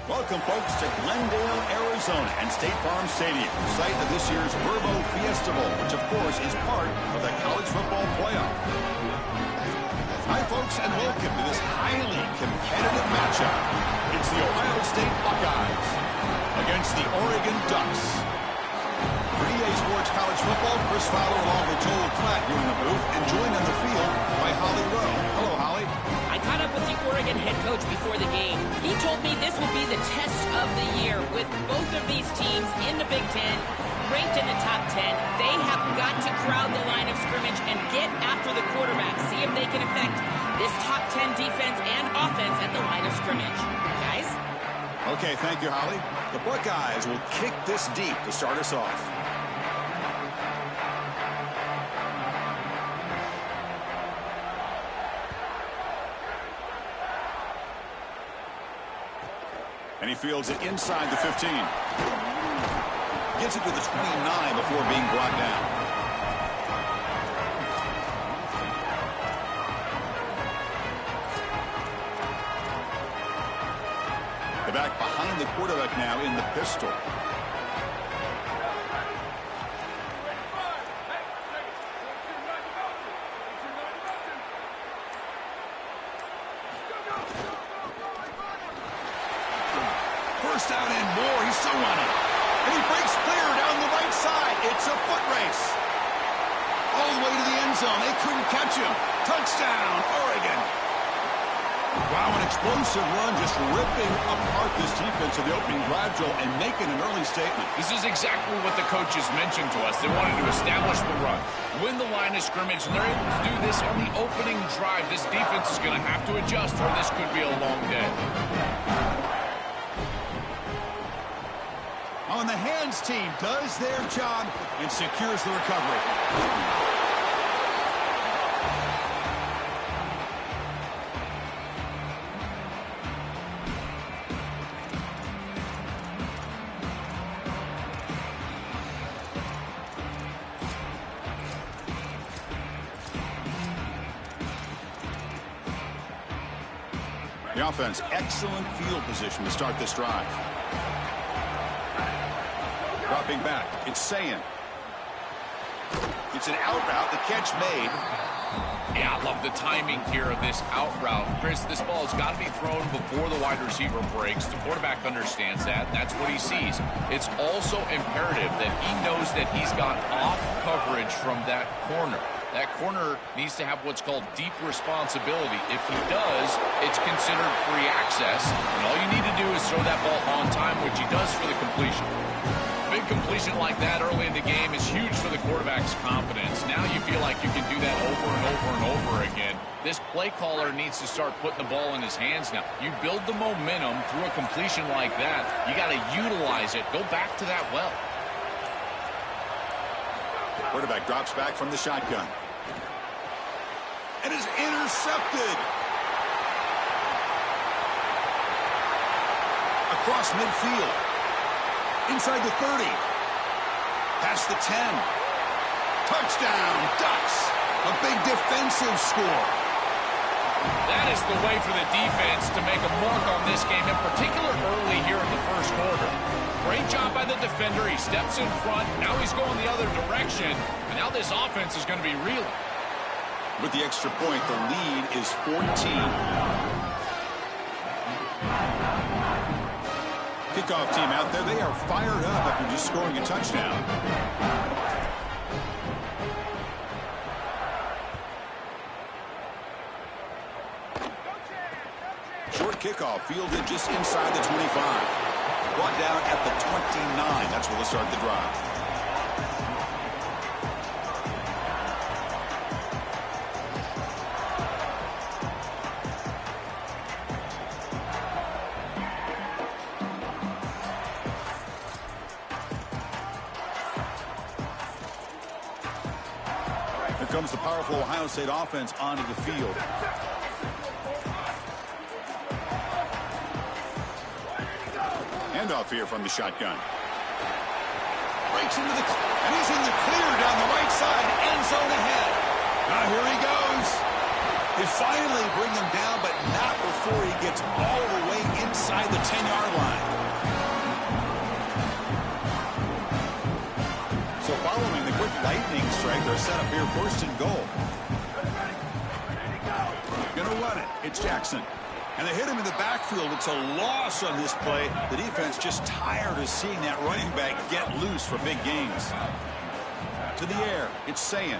Welcome, folks, to Glendale, Arizona, and State Farm Stadium, site of this year's Verbo Fiesta Bowl, which, of course, is part of the college football playoff. Hi, folks, and welcome to this highly competitive matchup. It's the Ohio State Buckeyes against the Oregon Ducks. For EA Sports College Football, Chris Fowler along with Joel Klatt here in the booth, and joined on the field by Holly Rowe. Hello, Holly. I caught up with the Oregon head coach before the game. He told me this will be the test of the year with both of these teams in the Big Ten, ranked in the top 10. They have got to crowd the line of scrimmage and get after the quarterback, see if they can affect this top 10 defense and offense at the line of scrimmage. Guys? Okay, thank you, Holly. The Buckeyes will kick this deep to start us off. And he fields it inside the 15. Gets it to the 29 before being brought down. The back behind the quarterback now in the pistol. First down and more. He's still running. And he breaks clear down the right side. It's a foot race. All the way to the end zone. They couldn't catch him. Touchdown, Oregon. Wow, an explosive run, just ripping apart this defense of the opening drive, Joel, and making an early statement. this is exactly what the coaches mentioned to us. They wanted to establish the run, win the line of scrimmage, and they're able to do this on the opening drive. This defense is going to have to adjust, or this could be a long day. on the hands team does their job and secures the recovery. The offense, excellent field position to start this drive. Dropping back, it's Sayin. It's an out route, the catch made. Yeah, I love the timing here of this out route. Chris, this ball has got to be thrown before the wide receiver breaks. The quarterback understands that, and that's what he sees. It's also imperative that he knows that he's got off coverage from that corner. That corner needs to have what's called deep responsibility. If he does, it's considered free access. And all you need to do is throw that ball on time, which he does for the completion. Big completion like that early in the game is huge for the quarterback's confidence. Now you feel like you can do that over and over and over again. This play caller needs to start putting the ball in his hands now. You build the momentum through a completion like that. You got to utilize it. Go back to that well. Quarterback drops back from the shotgun. And is intercepted. Across midfield. Inside the 30. Past the 10. Touchdown, Ducks. A big defensive score. That is the way for the defense to make a mark on this game, in particular early here in the first quarter. Great job by the defender. He steps in front. Now he's going the other direction. And now this offense is going to be reeling. With the extra point, the lead is 14. Kickoff team out there. They are fired up after just scoring a touchdown. Short kickoff fielded just inside the 25. Brought down at the 29. That's where they'll start the drive. Here comes the powerful Ohio State offense onto the field. Handoff here from the shotgun. Breaks into the... and he's in the clear down the right side. End zone ahead. Now here he goes. They finally bring him down, but not before he gets all the way inside the 10-yard line. So following the quick lightning strike, they're set up here first and goal. Gonna run it. It's Jackson. And they hit him in the backfield. It's a loss on this play. The defense just tired of seeing that running back get loose for big gains. To the air. It's Sayin.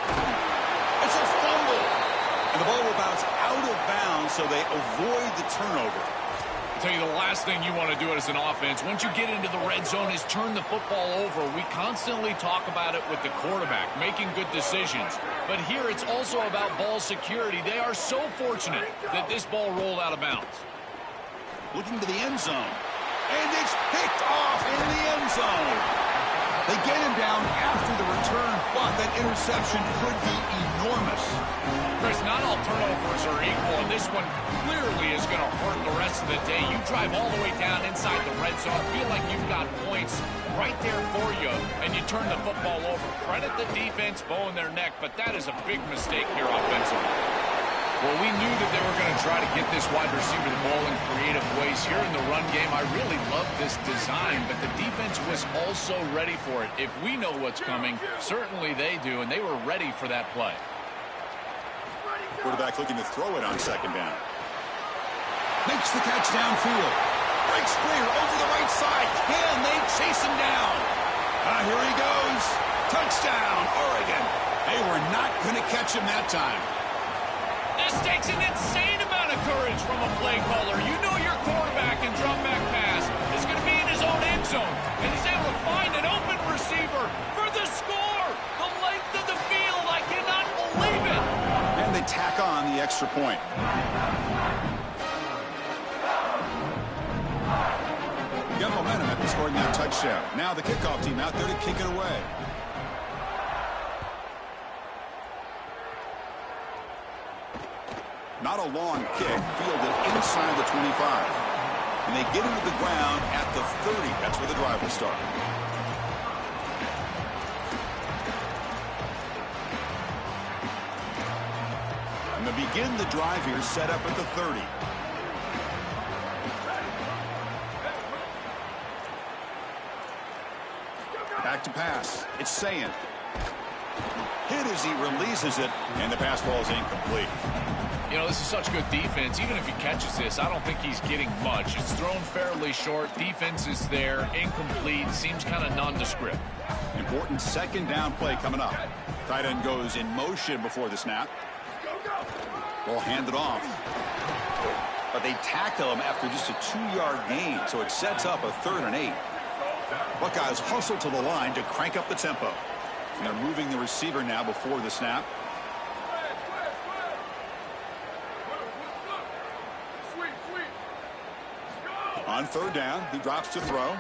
It's a fumble. And the ball will bounce out of bounds, so they avoid the turnover. I'll tell you, the last thing you want to do as an offense, once you get into the red zone, is turn the football over. We constantly talk about it with the quarterback, making good decisions. But here it's also about ball security. They are so fortunate that this ball rolled out of bounds. Looking to the end zone. And it's picked off in the end zone. They get him down after the return, but that interception could be enormous. Chris, not all turnovers are equal, and this one clearly is going to hurt the rest of the day. You drive all the way down inside the red zone, feel like you've got points right there for you, and you turn the football over. Credit the defense, bowing their neck, but that is a big mistake here offensively. Well, we knew that they were going to try to get this wide receiver the ball in creative ways here in the run game. I really love this design, but the defense was also ready for it. If we know what's coming, certainly they do, and they were ready for that play. Quarterback looking to throw it on second down. Makes the catch downfield. Breaks clear over the right side. Can they chase him down? Here he goes. Touchdown, Oregon. They were not going to catch him that time. This takes an insane amount of courage from a play caller. You know your quarterback and drop back pass is going to be in his own end zone, and he's able to find an open receiver for the score. The length of the field, I cannot believe it. And they tack on the extra point. got momentum after scoring that touchdown. Now the kickoff team out there to kick it away. Not a long kick, fielded inside the 25. And they get into the ground at the 30. That's where the drive will start. And to begin the drive here, set up at the 30. Back to pass. It's Sayin. Hit as he releases it, and the pass ball is incomplete. You know, this is such good defense. Even if he catches this, I don't think he's getting much. It's thrown fairly short. Defense is there. Incomplete. Seems kind of nondescript. Important second down play coming up. Tight end goes in motion before the snap. Ball handed off. But they tackle him after just a 2-yard gain, so it sets up a 3rd and 8. Buckeyes hustle to the line to crank up the tempo. And they're moving the receiver now before the snap. On 3rd down, he drops to throw.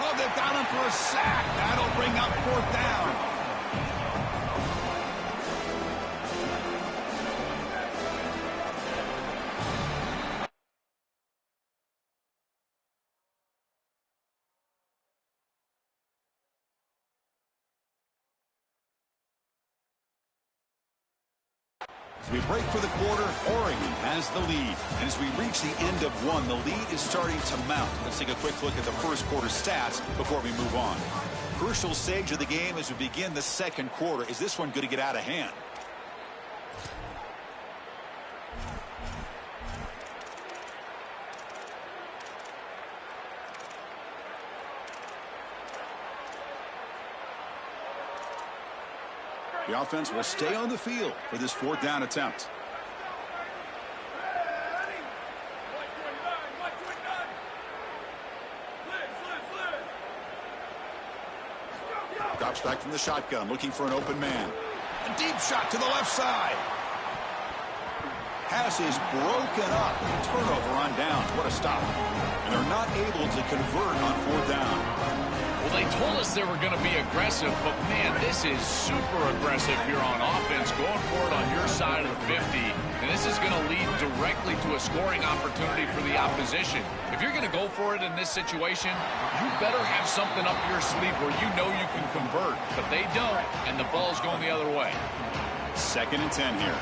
Oh, they've got him for a sack. That'll bring up 4th down. As we break for the quarter, Oregon has the lead. And as we reach the end of one, the lead is starting to mount. Let's take a quick look at the first quarter stats before we move on. Crucial stage of the game as we begin the second quarter. Is this one going to get out of hand? The offense will stay on the field for this 4th down attempt. Drops back from the shotgun, looking for an open man. A deep shot to the left side. Pass is broken up. Turnover on downs. What a stop. And they're not able to convert on 4th down. Well, they told us they were going to be aggressive, but, man, this is super aggressive here on offense, going for it on your side of the 50, and this is going to lead directly to a scoring opportunity for the opposition. If you're going to go for it in this situation, you better have something up your sleeve where you know you can convert, but they don't, and the ball's going the other way. 2nd and 10 here.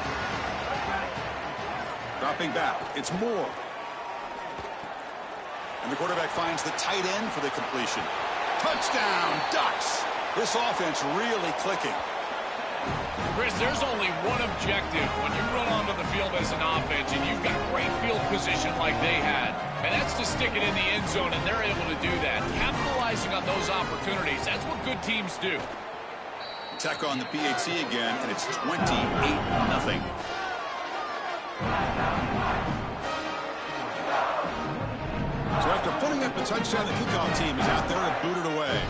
Dropping back, it's Moore. And the quarterback finds the tight end for the completion. Touchdown, Ducks. This offense really clicking. Chris, there's only one objective when you run onto the field as an offense and you've got great field position like they had, and that's to stick it in the end zone, and they're able to do that. Capitalizing on those opportunities, that's what good teams do. Tech on the PAT again, and it's 28-0. So after putting up the touchdown, the kickoff team is out there to boot it away.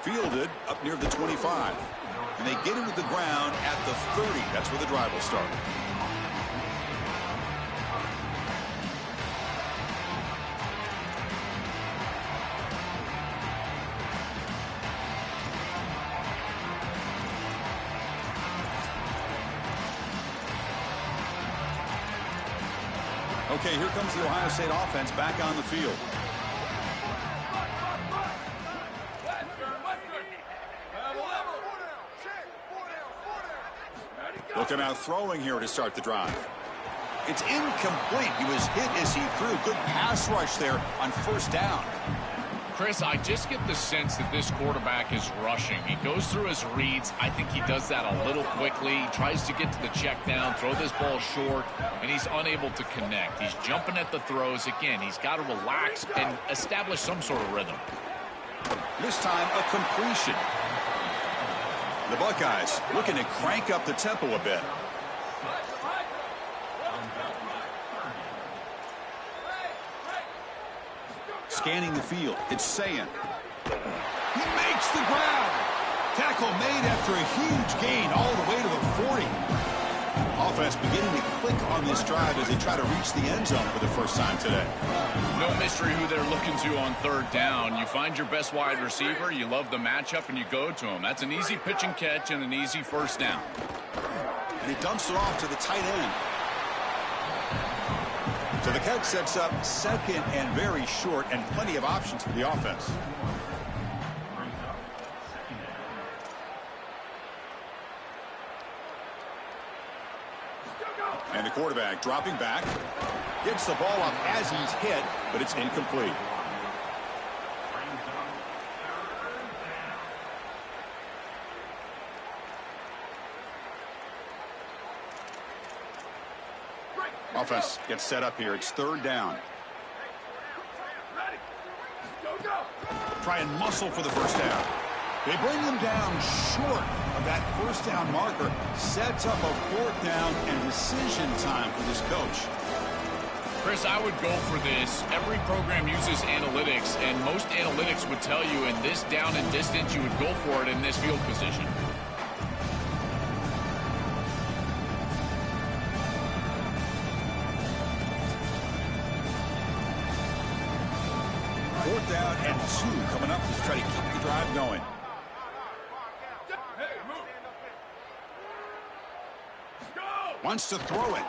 Fielded up near the 25. And they get into the ground at the 30. That's where the drive will start. Okay, here comes the Ohio State offense back on the field. Looking out throwing here to start the drive. It's incomplete. He was hit as he threw. Good pass rush there on 1st down. Chris, I just get the sense that this quarterback is rushing. He goes through his reads. I think he does that a little quickly. He tries to get to the check down, throw this ball short, and he's unable to connect. He's jumping at the throws. Again, he's got to relax and establish some sort of rhythm. This time, a completion. The Buckeyes looking to crank up the tempo a bit. Scanning the field, it's Sayin. He makes the ground. Tackle made after a huge gain all the way to the 40. Offense beginning to click on this drive as they try to reach the end zone for the first time today. No mystery who they're looking to on third down. You find your best wide receiver, you love the matchup, and you go to him. That's an easy pitch and catch and an easy first down. And he dumps it off to the tight end. So the catch sets up second and very short, and plenty of options for the offense. And the quarterback dropping back. Gets the ball up as he's hit, but it's incomplete. Offense gets set up here. It's third down. Try and muscle for the first down. They bring them down short of that first down marker. Sets up a fourth down and decision time for this coach. Chris, I would go for this. Every program uses analytics, and most analytics would tell you in this down and distance, you would go for it in this field position. Fourth down and 2 coming up to try to keep the drive going. Wants to throw it.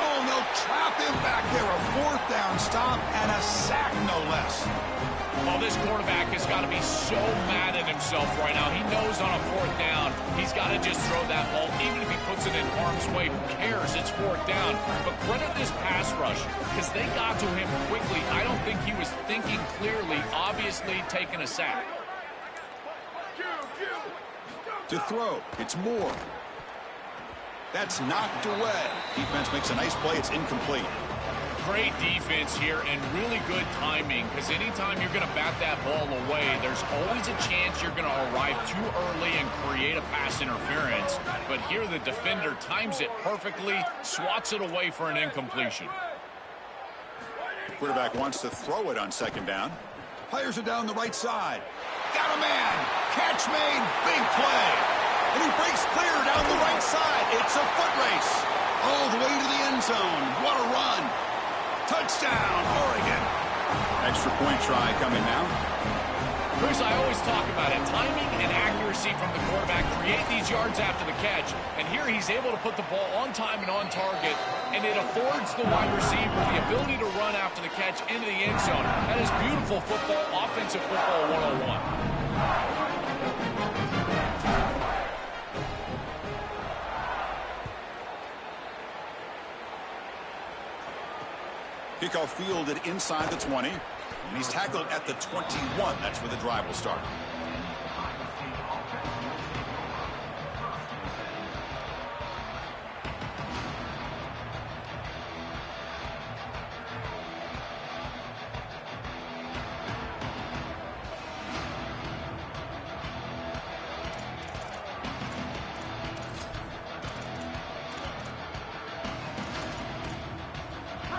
Oh, no, trap him back there. A fourth down stop and a sack, no less. Well, this quarterback has got to be so mad at himself right now. He knows on a fourth down, he's got to just throw that ball. Even if he puts it in harm's way, who cares? It's fourth down. But credit this pass rush because they got to him quickly. I don't think he was thinking clearly, obviously taking a sack. To throw, it's Moore. That's knocked away. Defense makes a nice play. It's incomplete. Great defense here and really good timing because anytime you're going to bat that ball away, there's always a chance you're going to arrive too early and create a pass interference. But here the defender times it perfectly, swats it away for an incompletion. Quarterback wants to throw it on second down. Players are down the right side. Got a man. Catch made. Big play. And he breaks clear down the right side. It's a foot race. All the way to the end zone. What a run. Touchdown, Oregon. Extra point try coming now. Chris, I always talk about it. Timing and accuracy from the quarterback create these yards after the catch. And here he's able to put the ball on time and on target. And it affords the wide receiver the ability to run after the catch into the end zone. That is beautiful football, offensive football 101. Kickoff fielded inside the 20. And he's tackled at the 21. That's where the drive will start.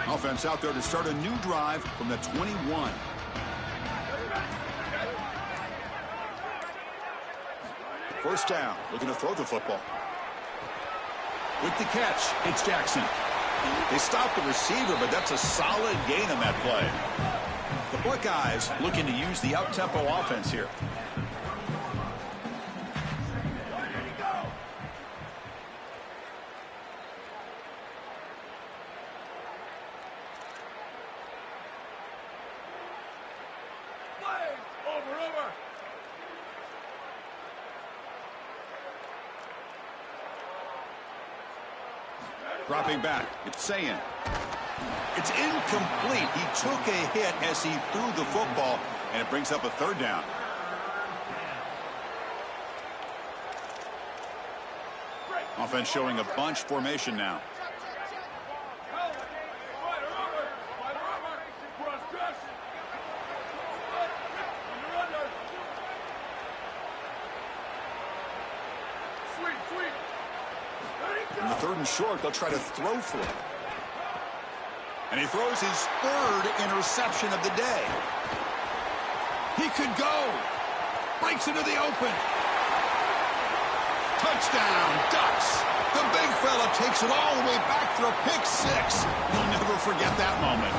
Offense out there to start a new drive from the 21. First down, looking to throw the football. With the catch, it's Jackson. They stop the receiver, but that's a solid gain on that play. The Buckeyes looking to use the up-tempo offense here. Dropping back, it's Sayin. It's incomplete. He took a hit as he threw the football, and it brings up a third down. Offense showing a bunch formation now. In the third and short, they'll try to throw for it. And he throws his third interception of the day. He could go. Breaks into the open. Touchdown, Ducks. The big fella takes it all the way back for a pick six. You'll never forget that moment.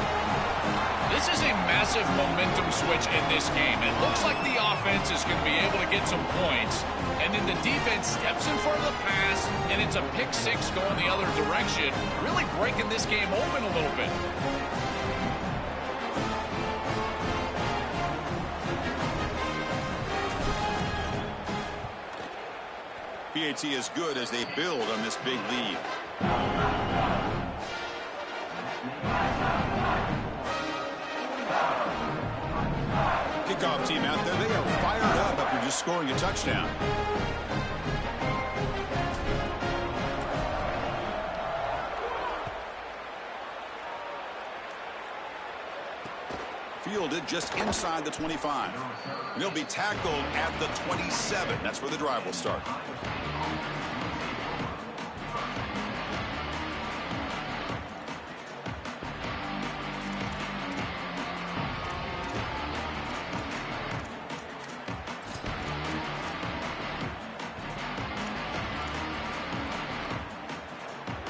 This is a massive momentum switch in this game. It looks like the offense is going to be able to get some points, and then the defense steps in front of the pass, and it's a pick six going the other direction, really breaking this game open a little bit. PAT is good as they build on this big lead. Kickoff team out there, they are fired up after just scoring a touchdown. Fielded just inside the 25. They'll be tackled at the 27. That's where the drive will start.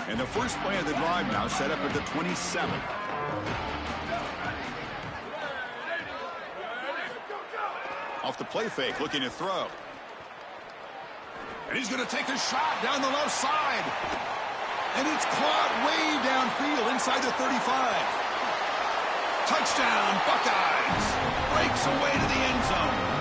And the first play of the drive now set up at the 27. Off the play fake, looking to throw. And he's going to take a shot down the left side. And it's caught way downfield inside the 35. Touchdown, Buckeyes. Breaks away to the end zone.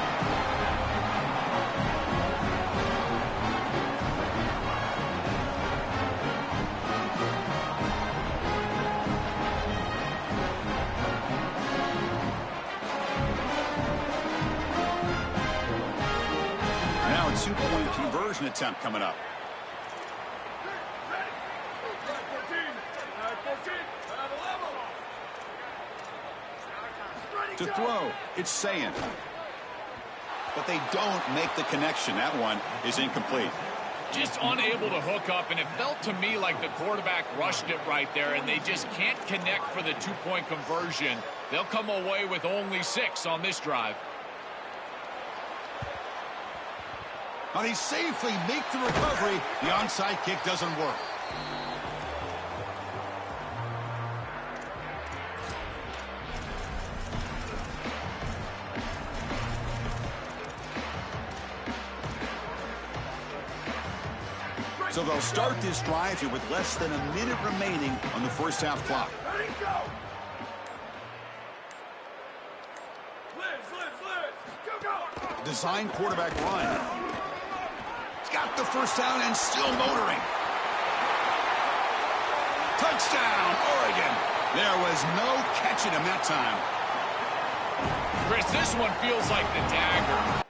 Two-point conversion attempt coming up. To throw, it's Sayin. But they don't make the connection. That one is incomplete. Just unable to hook up, and it felt to me like the quarterback rushed it right there, and they just can't connect for the two-point conversion. They'll come away with only 6 on this drive. And he safely makes the recovery. The onside kick doesn't work. So they'll start this drive here with less than a minute remaining on the first half clock. Ready, go! Go! Design quarterback run. Got the first down and still motoring. Touchdown, Oregon. There was no catching him that time. Chris, this one feels like the dagger.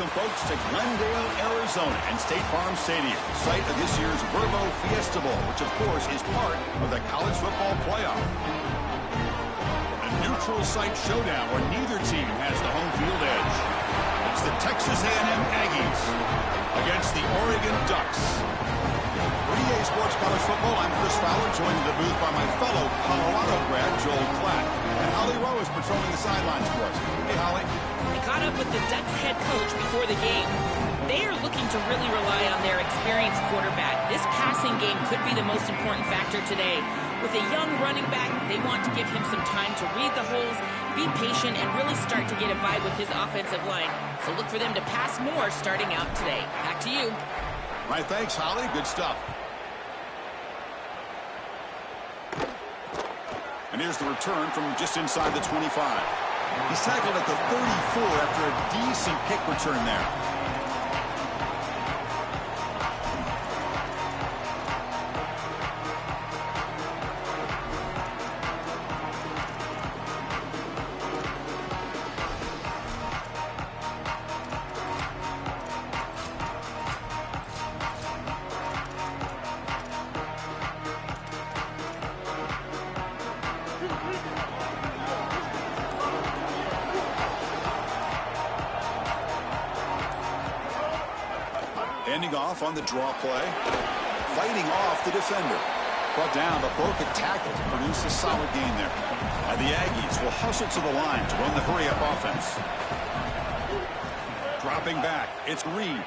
Welcome, folks, to Glendale, Arizona, and State Farm Stadium, site of this year's Verbo Fiesta Bowl, which, of course, is part of the college football playoff. A neutral site showdown where neither team has the home field edge. It's the Texas A&M Aggies against the Oregon Ducks. For EA Sports College Football, I'm Chris Fowler, joined in the booth by my fellow Colorado grad, Joel Klatt. And Holly Rowe is patrolling the sidelines for us. Hey, Holly. I caught up with the Ducks head coach before the game. They are looking to really rely on their experienced quarterback. This passing game could be the most important factor today. With a young running back, they want to give him some time to read the holes, be patient, and really start to get a vibe with his offensive line. So look for them to pass more starting out today. Back to you. My thanks, Holly. Good stuff. And here's the return from just inside the 25. He's tackled at the 34 after a decent kick return there. Ending off on the draw play. Fighting off the defender. Brought down, but broke a tackle to produce a solid gain there. And the Aggies will hustle to the line to run the hurry-up offense. Dropping back, it's Reed.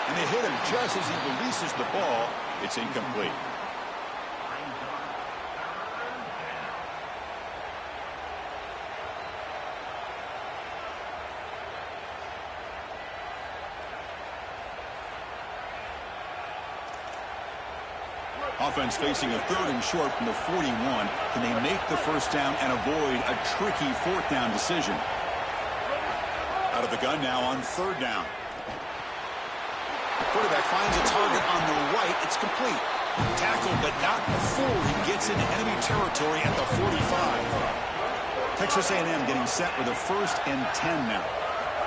And they hit him just as he releases the ball. It's incomplete. Offense facing a 3rd and short from the 41. Can they make the first down and avoid a tricky 4th down decision? Out of the gun now on 3rd down. Quarterback finds a target on the right. It's complete. Tackled, but not before he gets into enemy territory at the 45. Texas A&M getting set with a 1st and 10 now.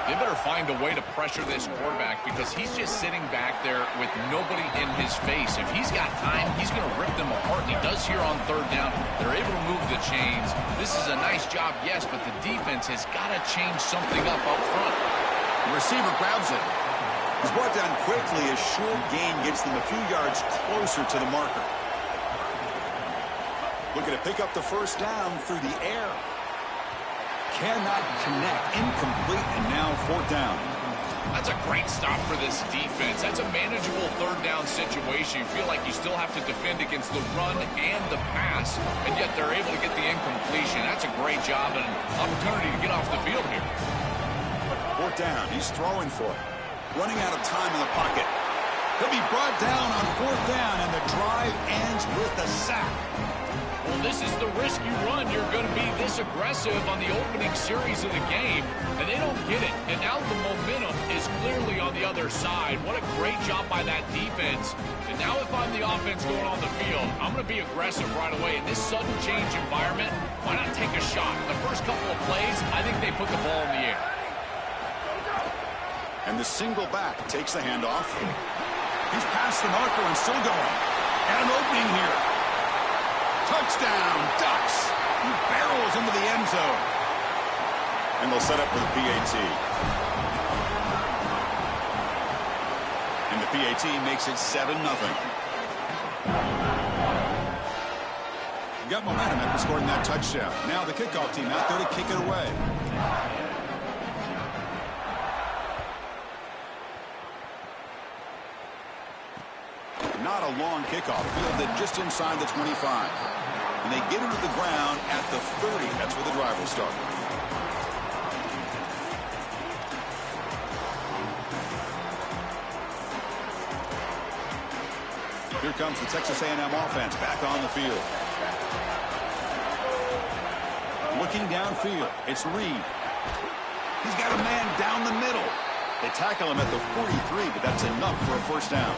They better find a way to pressure this quarterback because he's just sitting back there with nobody in his face. If he's got time, he's going to rip them apart, and he does here on 3rd down. They're able to move the chains. This is a nice job, yes, but the defense has got to change something up front. The receiver grabs it. He's brought down quickly. A short gain gets them a few yards closer to the marker. Looking to pick up the 1st down through the air. Cannot connect. Incomplete, and now 4th down. That's a great stop for this defense. That's a manageable 3rd down situation. You feel like you still have to defend against the run and the pass, and yet they're able to get the incompletion. That's a great job and an opportunity to get off the field here. 4th down. He's throwing for it. Running out of time in the pocket. He'll be brought down on 4th down, and the drive ends with a sack. Well, this is the risk you run. You're going to be this aggressive on the opening series of the game, and they don't get it. And now the momentum is clearly on the other side. What a great job by that defense. And now if I'm the offense going on the field, I'm going to be aggressive right away. In this sudden change environment, why not take a shot? The first couple of plays, I think they put the ball in the air. And the single back takes the handoff. He's past the marker and still going. And an opening here. Touchdown, Ducks. He barrels into the end zone. And they'll set up for the PAT. And the PAT makes it 7-0. Got momentum after scoring that touchdown. Now the kickoff team out there to kick it away. Not a long kickoff, fielded just inside the 25. And they get him to the ground at the 30. That's where the drive will start. Here comes the Texas A&M offense back on the field. Looking downfield, it's Reed. He's got a man down the middle. They tackle him at the 43, but that's enough for a 1st down.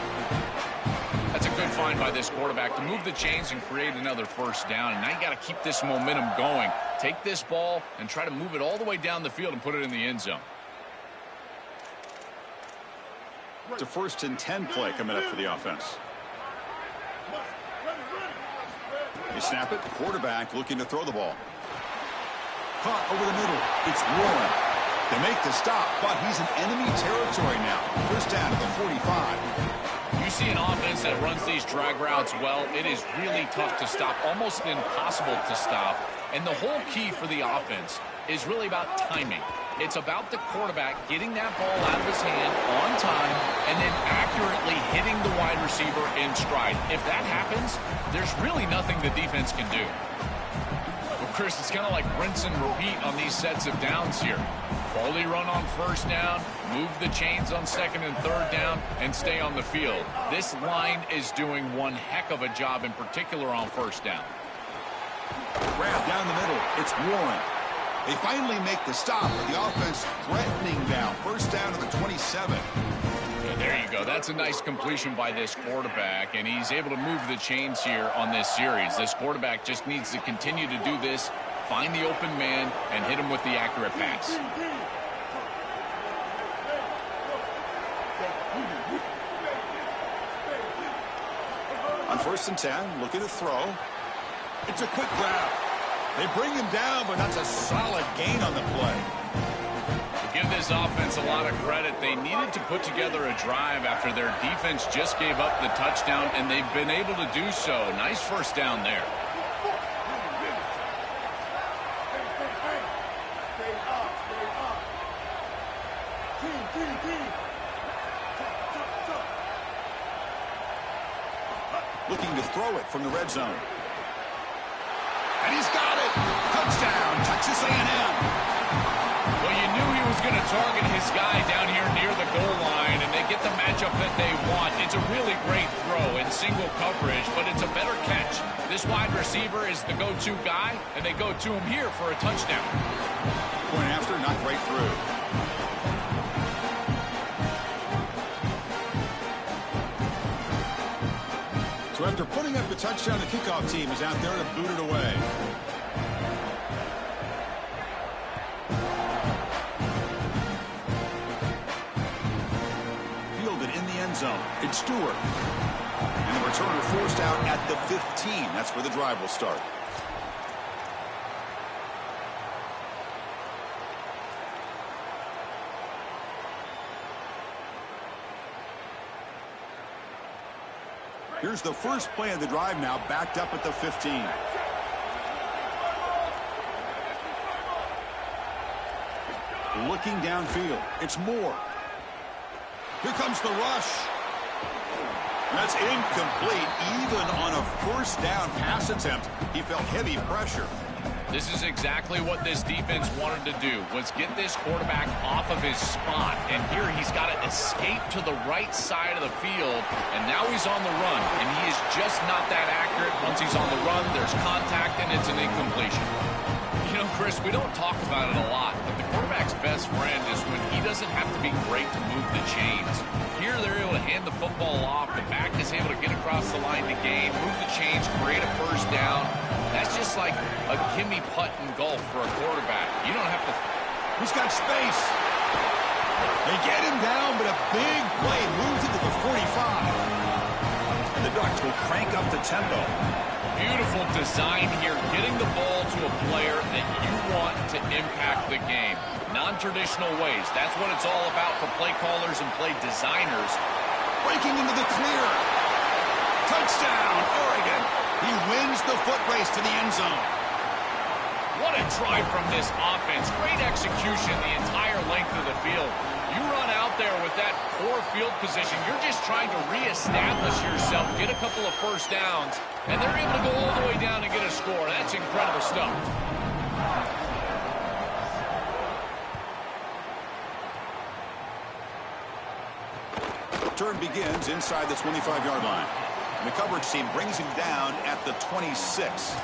That's a good find by this quarterback to move the chains and create another 1st down. And now you got to keep this momentum going. Take this ball and try to move it all the way down the field and put it in the end zone. It's a 1st and 10 play coming up for the offense. They snap it. Quarterback looking to throw the ball. Caught over the middle. It's Warren. They make the stop, but he's in enemy territory now. 1st down at the 45. You see an offense that runs these drag routes well, it is really tough to stop, almost impossible to stop. And the whole key for the offense is really about timing. It's about the quarterback getting that ball out of his hand on time and then accurately hitting the wide receiver in stride. If that happens, there's really nothing the defense can do. Well, Chris, it's kind of like rinse and repeat on these sets of downs here. Quality run on 1st down, move the chains on 2nd and 3rd down, and stay on the field. This line is doing one heck of a job, in particular on 1st down. Grab down the middle. It's Warren. They finally make the stop, but the offense threatening now. 1st down to the 27. Yeah, there you go. That's a nice completion by this quarterback, and he's able to move the chains here on this series. This quarterback just needs to continue to do this, find the open man, and hit him with the accurate pass. On 1st and 10, looking to throw. It's a quick grab. They bring him down, but that's a solid gain on the play. To give this offense a lot of credit, they needed to put together a drive after their defense just gave up the touchdown, and they've been able to do so. Nice 1st down there. Looking to throw it from the red zone. And he's got it. Touchdown, Texas A&M. Well, you knew he was going to target his guy down here near the goal line, and they get the matchup that they want. It's a really great throw in single coverage, but it's a better catch. This wide receiver is the go-to guy, and they go to him here for a touchdown. Point after, not right through. So after putting up the touchdown, the kickoff team is out there to boot it away. Fielded in the end zone. It's Stewart. And the returner forced out at the 15. That's where the drive will start. Here's the first play of the drive now, backed up at the 15. Looking downfield. It's Moore. Here comes the rush. That's incomplete. Even on a 1st down pass attempt, he felt heavy pressure. This is exactly what this defense wanted to do, was get this quarterback off of his spot. And here he's got to escape to the right side of the field, and now he's on the run. And he is just not that accurate. Once he's on the run, there's contact, and it's an incompletion. You know, Chris, we don't talk about it a lot, but the quarterback's best friend is when he doesn't have to be great to move the chains. Here they're able to hand the football off. The back is able to get across the line to gain, move the chains, create a 1st down. That's just like a gimme putt in golf for a quarterback. You don't have to... He's got space. They get him down, but a big play moves into the 45. And the Ducks will crank up the tempo. Beautiful design here, getting the ball to a player that you want to impact the game. Non-traditional ways. That's what it's all about for play callers and play designers. Breaking into the clear. Touchdown, Oregon. He wins the foot race to the end zone. What a drive from this offense. Great execution the entire length of the field. You run out there with that poor field position, you're just trying to reestablish yourself, get a couple of 1st downs, and they're able to go all the way down and get a score. That's incredible stuff. Turn begins inside the 25-yard line. And the coverage team brings him down at the 26.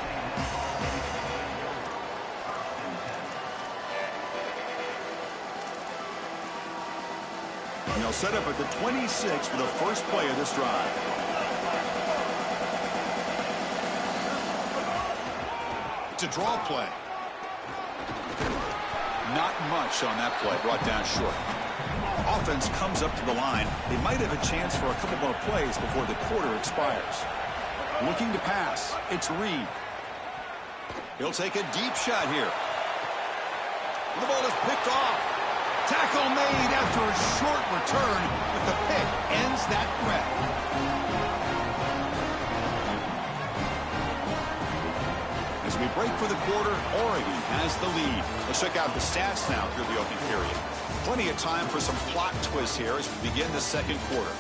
And they'll set up at the 26 for the first play of this drive. It's a draw play. Not much on that play, brought down short. offense comes up to the line, they might have a chance for a couple more plays before the quarter expires. Looking to pass. It's Reed. He'll take a deep shot here. The ball is picked off. Tackle made after a short return, but the pick ends that threat. As we break for the quarter, Oregon has the lead. Let's check out the stats now through the opening period. Plenty of time for some plot twists here as we begin the second quarter.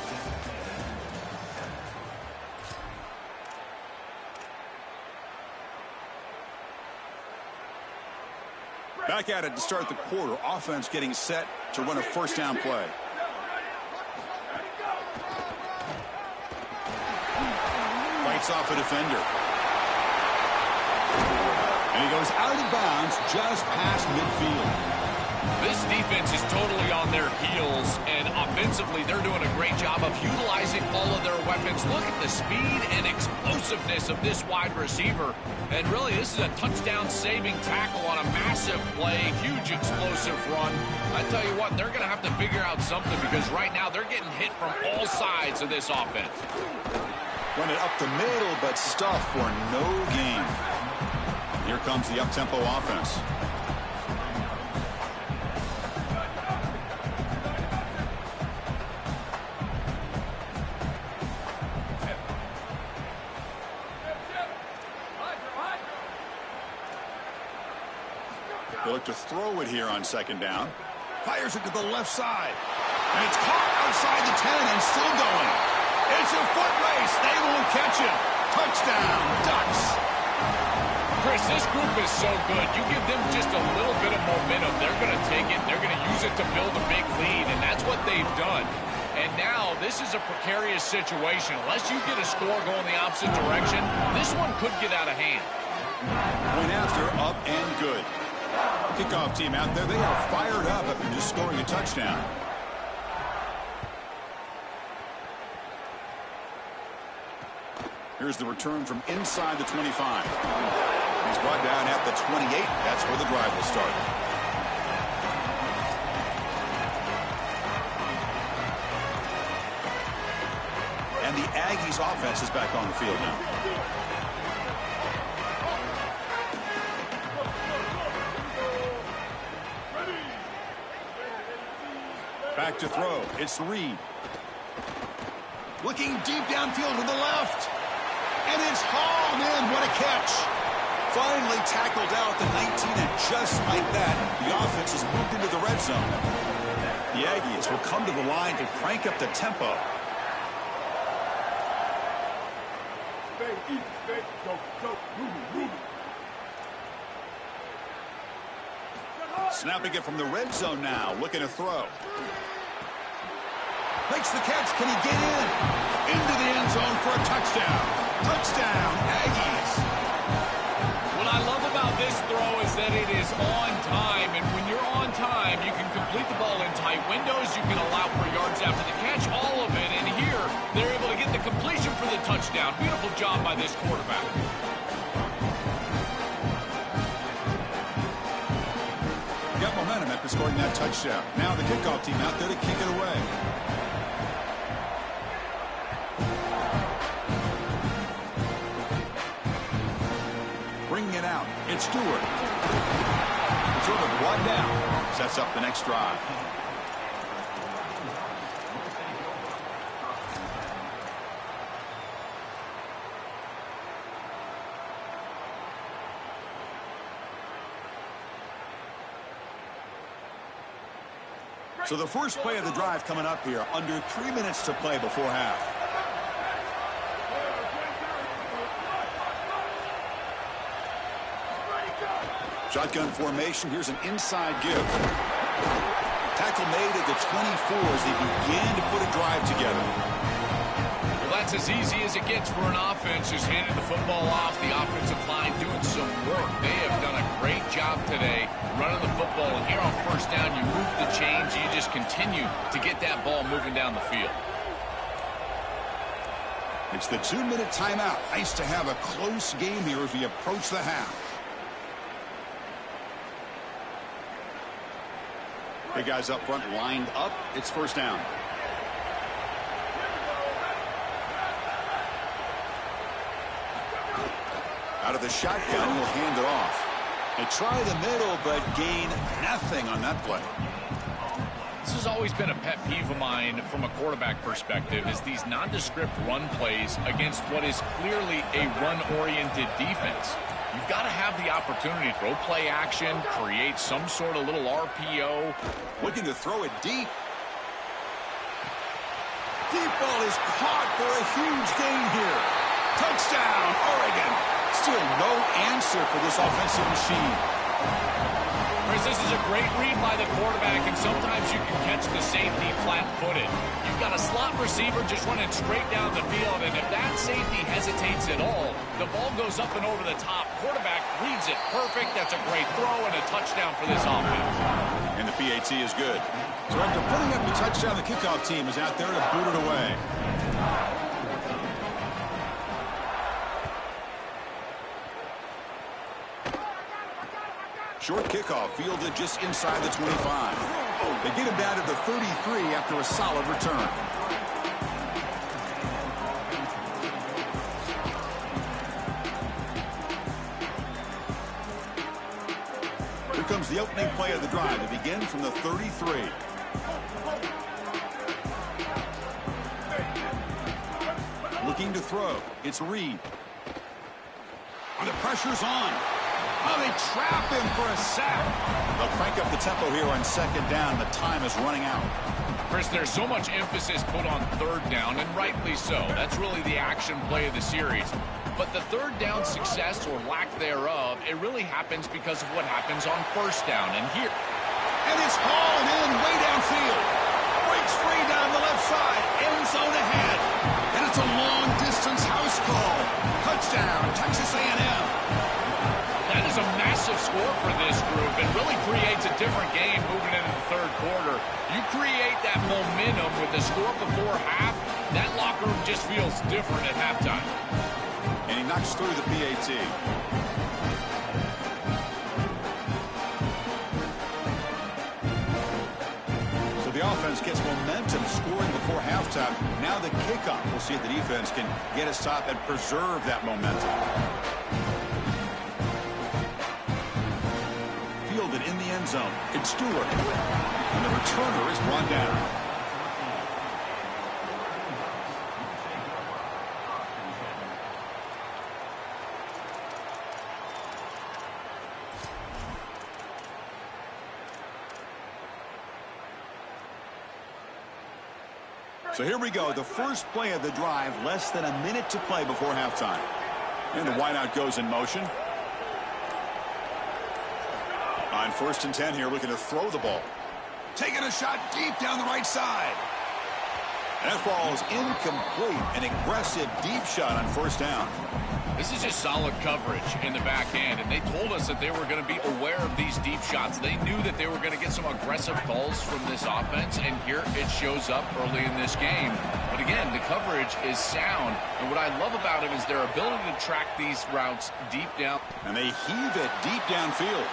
Back at it to start the quarter. Offense getting set to run a first down play. Fights off a defender. And he goes out of bounds just past midfield. This defense is totally on their heels, and offensively, they're doing a great job of utilizing all of their weapons. Look at the speed and explosiveness of this wide receiver. And really, this is a touchdown-saving tackle on a massive play, huge explosive run. I tell you what, they're going to have to figure out something because right now they're getting hit from all sides of this offense. Run it up the middle, but stuff for no gain. Here comes the up-tempo offense. They look to throw it here on second down. Fires it to the left side. And it's caught outside the 10 and still going. It's a foot race. They won't catch him. Touchdown, Ducks. Chris, this group is so good. You give them just a little bit of momentum, they're going to take it. They're going to use it to build a big lead, and that's what they've done. And now this is a precarious situation. Unless you get a score going the opposite direction, this one could get out of hand. Point after, up and good. Kickoff team out there, they are fired up after just scoring a touchdown. Here's the return from inside the 25. He's brought down at the 28. That's where the drive will start. And the Aggies offense is back on the field now. Back to throw. It's Reed. Looking deep downfield to the left. And it's hauled in. What a catch. Finally tackled out the 19, and just like that, the offense has moved into the red zone. The Aggies will come to the line to crank up the tempo. Snapping it from the red zone now, looking to throw. Makes the catch. Can he get in? Into the end zone for a touchdown. Touchdown, Aggies. What I love about this throw is that it is on time, and when you're on time, you can complete the ball in tight windows. You can allow for yards after the catch, all of it. And here, they're able to get the completion for the touchdown. Beautiful job by this quarterback. Got momentum after scoring that touchdown. Now the kickoff team out there to kick it away. Bringing it out. It's Stewart. It's sort of brought down. Sets up the next drive. So the first play of the drive coming up here. Under 3 minutes to play before half. Shotgun formation. Here's an inside give. Tackle made at the 24 as they begin to put a drive together. Well, that's as easy as it gets for an offense. Just handing the football off. The offensive line doing some work. They have done a great job today running the football. And here on first down, you move the chains. You just continue to get that ball moving down the field. It's the 2-minute timeout. Nice to have a close game here as we approach the half. The guys up front lined up. It's first down. Out of the shotgun, he'll hand it off. They try the middle, but gain nothing on that play. This has always been a pet peeve of mine from a quarterback perspective, is these nondescript run plays against what is clearly a run-oriented defense. You've got to have the opportunity to throw play action, create some sort of little RPO. Looking to throw it deep. Deep ball is caught for a huge gain here. Touchdown, Oregon. Still no answer for this offensive machine. Chris, this is a great read by the quarterback, and sometimes you can catch the safety flat-footed. You've got a slot receiver just running straight down the field, and if that safety hesitates at all, the ball goes up and over the top. Quarterback reads it perfect. That's a great throw and a touchdown for this offense. And the PAT is good. So after putting up the touchdown, the kickoff team is out there to boot it away. Short kickoff fielded just inside the 25. They get him down to the 33 after a solid return. Here comes the opening play of the drive. They begin from the 33. Looking to throw. It's Reed. The pressure's on. Oh, they trap him for a sack. They'll crank up the tempo here on second down. The time is running out. Chris, there's so much emphasis put on third down, and rightly so. That's really the action play of the series. But the third down success or lack thereof, it really happens because of what happens on first down. And here. And it's hauled in way downfield. Breaks free down the left side. End zone ahead. And it's a long-distance house call. Touchdown, Texas A&M. That is a massive score for this group and really creates a different game moving into the third quarter. You create that momentum with the score before half, that locker room just feels different at halftime. And he knocks through the PAT. So the offense gets momentum scoring before halftime. Now the kickoff. We'll see if the defense can get a stop and preserve that momentum. Fielded in the end zone. It's Stewart. And the returner is brought down. So here we go. The first play of the drive. Less than a minute to play before halftime. And the wideout goes in motion. On 1st and 10 here, looking to throw the ball. Taking a shot deep down the right side. That ball is incomplete. An aggressive deep shot on 1st down. This is just solid coverage in the back end, and they told us that they were going to be aware of these deep shots. They knew that they were going to get some aggressive calls from this offense, and here it shows up early in this game. But again, the coverage is sound, and what I love about it is their ability to track these routes deep down. And they heave it deep downfield.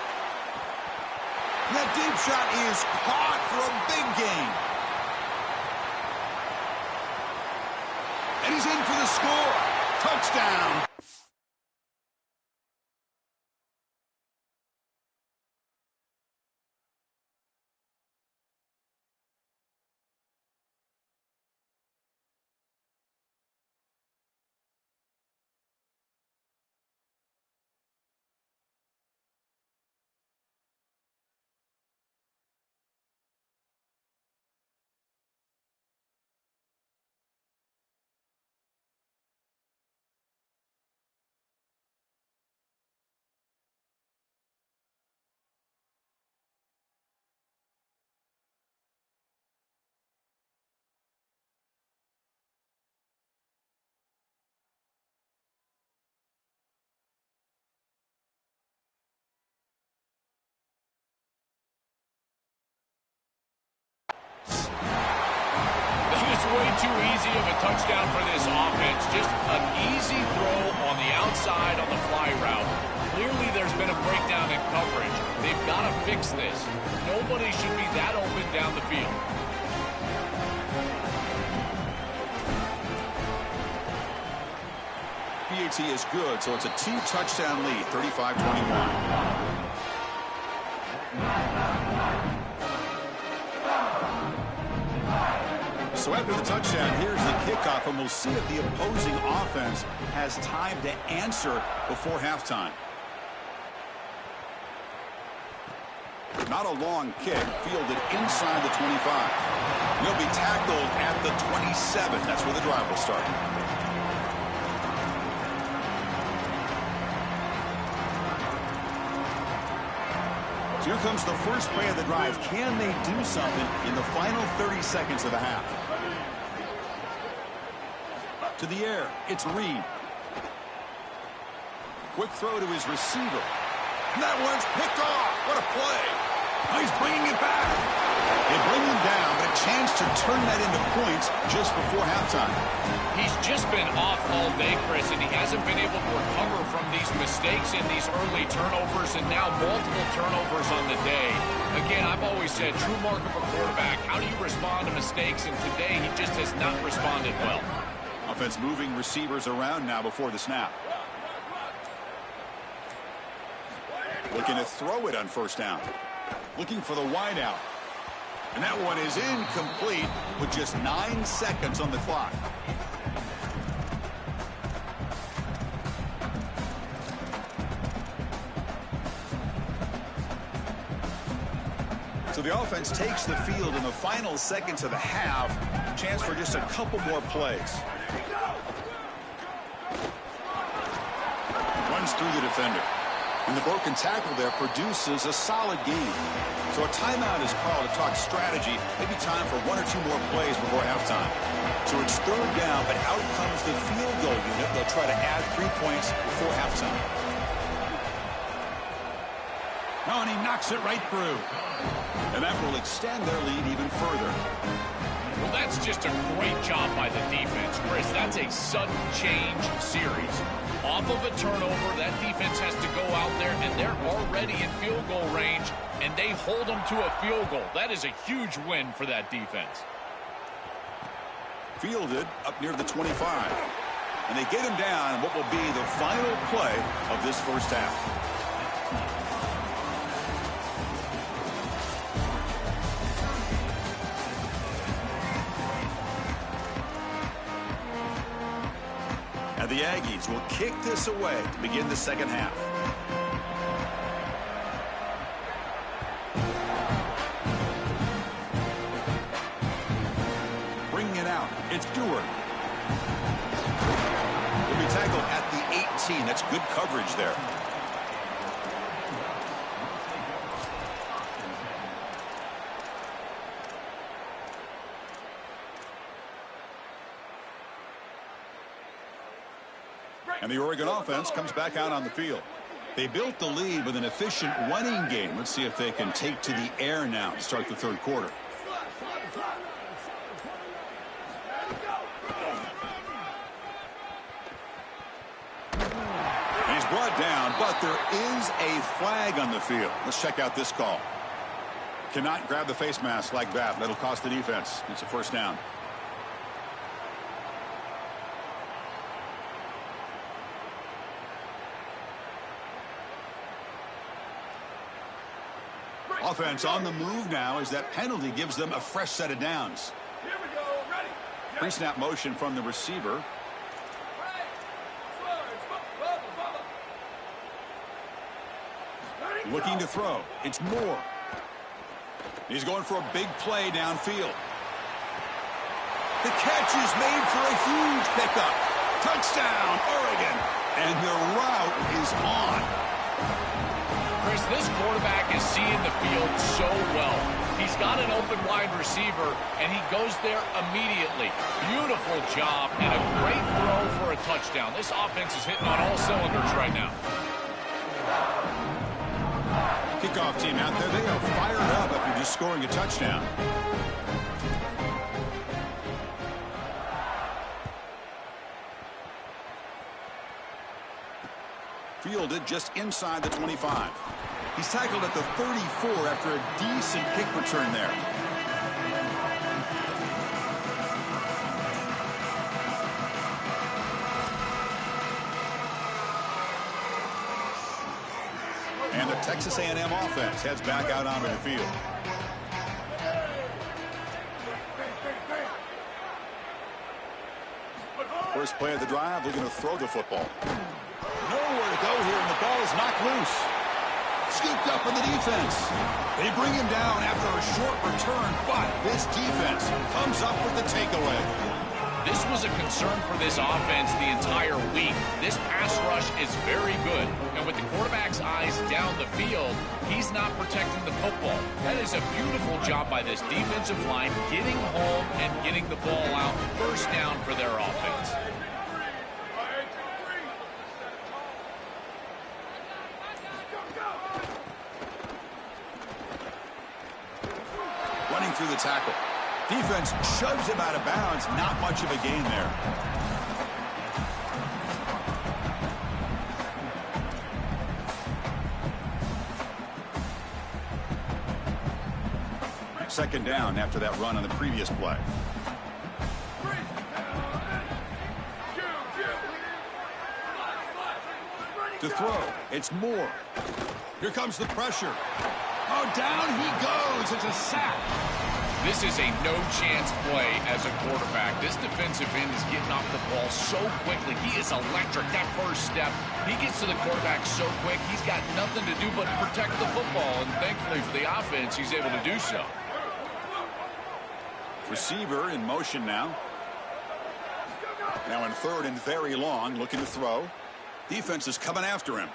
That deep shot is caught for a big gain. And he's in for the score. Touchdown. Way too easy of a touchdown for this offense. Just an easy throw on the outside on the fly route. Clearly, there's been a breakdown in coverage. They've got to fix this. Nobody should be that open down the field. PAT is good, so it's a 2-touchdown lead, 35-21. So after the touchdown, here's the kickoff, and we'll see if the opposing offense has time to answer before halftime. Not a long kick, fielded inside the 25. He'll be tackled at the 27. That's where the drive will start. So here comes the first play of the drive. Can they do something in the final 30 seconds of the half? To the air, it's Reed. Quick throw to his receiver. And that one's picked off. What a play. Oh, he's bringing it back. They bring him down, but a chance to turn that into points just before halftime. He's just been off all day, Chris, and he hasn't been able to recover from these mistakes and these early turnovers, and now multiple turnovers on the day. Again, I've always said, true mark of a quarterback, how do you respond to mistakes? And today, he just has not responded well. Offense moving receivers around now before the snap. Looking to throw it on first down. Looking for the wide out. And that one is incomplete with just 9 seconds on the clock. So the offense takes the field in the final seconds of the half. Chance for just a couple more plays. Runs through the defender. And the broken tackle there produces a solid gain. So a timeout is called to talk strategy. Maybe time for 1 or 2 more plays before halftime. So it's third down, but out comes the field goal unit. They'll try to add 3 points before halftime. Oh, and he knocks it right through. And that will extend their lead even further. Well, that's just a great job by the defense, Chris. That's a sudden change series. Off of a turnover, that defense has to go out there, and they're already in field goal range, and they hold them to a field goal. That is a huge win for that defense. Fielded up near the 25. And they get him down in what will be the final play of this first half. And the Aggies will kick this away to begin the second half. Bringing it out, it's Stewart. Will be tackled at the 18. That's good coverage there. And the Oregon offense comes back out on the field. They built the lead with an efficient running game. Let's see if they can take to the air now to start the third quarter. And he's brought down, but there is a flag on the field. Let's check out this call. Cannot grab the face mask like that. That'll cost the defense. It's a first down. Offense on the move now as that penalty gives them a fresh set of downs. Here we go. Ready. Pre-snap motion from the receiver. Looking to throw. It's Moore. He's going for a big play downfield. The catch is made for a huge pickup. Touchdown, Oregon. And the route is on. Chris, this quarterback is seeing the field so well. He's got an open wide receiver, and he goes there immediately. Beautiful job and a great throw for a touchdown. This offense is hitting on all cylinders right now. Kickoff team out there. They are fired up after just scoring a touchdown. Field fielded just inside the 25. He's tackled at the 34 after a decent kick return there. And the Texas A&M offense heads back out onto the field. First play of the drive, they're going to throw the football. Nowhere to go here, and the ball is knocked loose. Scooped up in the defense. They bring him down after a short return, but this defense comes up with the takeaway. This was a concern for this offense the entire week. This pass rush is very good. And with the quarterback's eyes down the field, he's not protecting the football. That is a beautiful job by this defensive line, getting home and getting the ball out. First down for their offense. Running through the tackle. Defense shoves him out of bounds. Not much of a gain there. Second down after that run on the previous play. To throw, it's Moore. Here comes the pressure. Oh, down he goes. It's a sack. This is a no-chance play as a quarterback. This defensive end is getting off the ball so quickly. He is electric. That first step, he gets to the quarterback so quick, he's got nothing to do but protect the football. And thankfully for the offense, he's able to do so. Receiver in motion now. Now in third and very long, looking to throw. Defense is coming after him.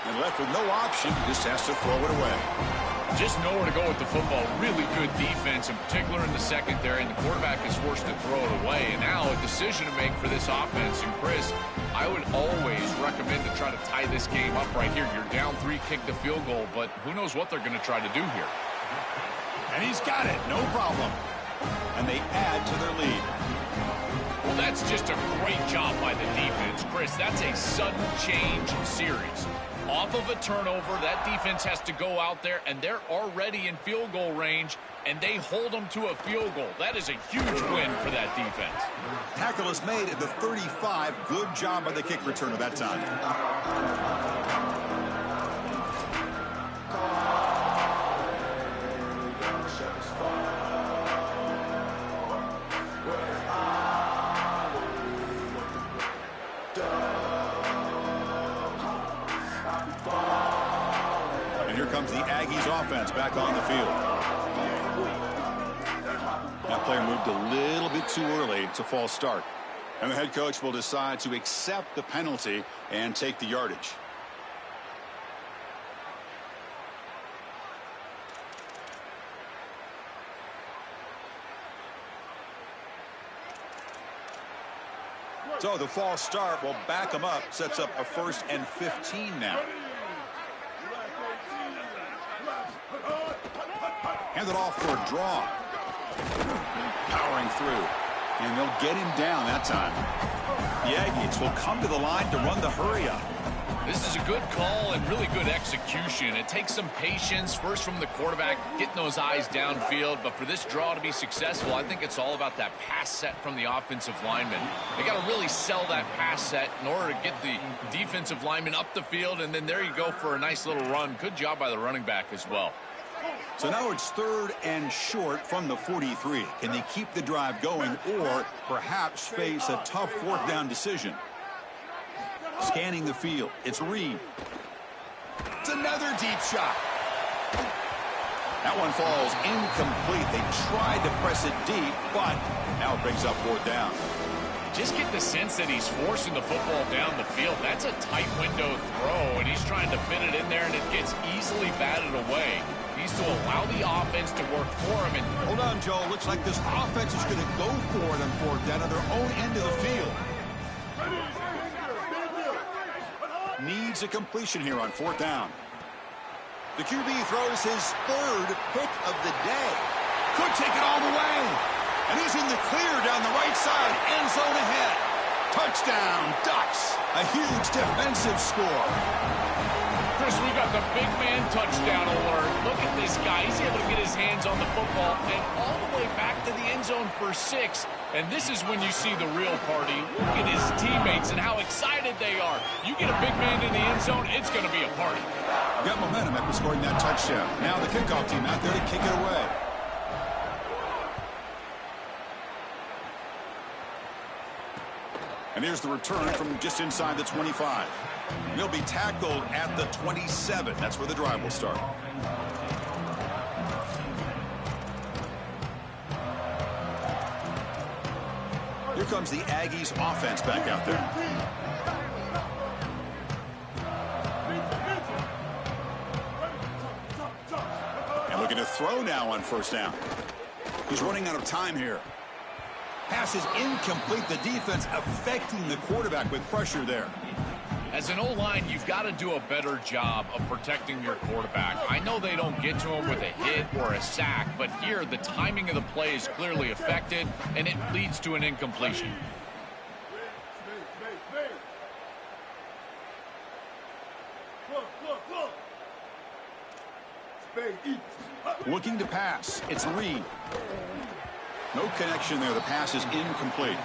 And left with no option, just has to throw it away. Just nowhere to go with the football. Really good defense, in particular in the secondary, and the quarterback is forced to throw it away. And now a decision to make for this offense. And Chris, I would always recommend to try to tie this game up right here. You're down 3, kick the field goal, but who knows what they're going to try to do here. And he's got it, no problem. And they add to their lead. Well, that's just a great job by the defense. Chris, that's a sudden change series. Off of a turnover, that defense has to go out there, and they're already in field goal range, and they hold them to a field goal. That is a huge win for that defense. Tackle is made at the 35. Good job by the kick returner that time. Comes the Aggies offense back on the field. That player moved a little bit too early. It's a false start. And the head coach will decide to accept the penalty and take the yardage. So the false start will back them up, sets up a 1st and 15 now. Handed off for a draw. Powering through. And they'll get him down that time. The Aggies will come to the line to run the hurry-up. This is a good call and really good execution. It takes some patience, first from the quarterback, getting those eyes downfield. But for this draw to be successful, I think it's all about that pass set from the offensive lineman. They got to really sell that pass set in order to get the defensive lineman up the field. And then there you go for a nice little run. Good job by the running back as well. So now it's 3rd and short from the 43. Can they keep the drive going or perhaps face a tough 4th down decision? Scanning the field. It's Reed. It's another deep shot. That one falls incomplete. They tried to press it deep, but now it brings up 4th down. Just get the sense that he's forcing the football down the field. That's a tight window throw, and he's trying to fit it in there, and it gets easily batted away. He needs to allow the offense to work for him. And hold on, Joe. Looks like this offense is going to go for it on 4th down on their own end of the field. Needs a completion here on 4th down. The QB throws his 3rd pick of the day. Could take it all the way. And he's in the clear down the right side. End zone ahead. Touchdown, Ducks. A huge defensive score. Chris, we got the big man touchdown alert. Look at this guy. He's able to get his hands on the football and all the way back to the end zone for 6. And this is when you see the real party. Look at his teammates and how excited they are. You get a big man in the end zone, it's going to be a party. Got momentum after scoring that touchdown. Now the kickoff team out there to kick it away. And here's the return from just inside the 25. He'll be tackled at the 27. That's where the drive will start. Here comes the Aggies offense back out there. And looking to throw now on first down. He's running out of time here. Pass is incomplete. The defense affecting the quarterback with pressure there. As an O-line, you've got to do a better job of protecting your quarterback. I know they don't get to him with a hit or a sack, but here the timing of the play is clearly affected, and it leads to an incompletion. Looking to pass. It's Reed. No connection there. The pass is incomplete.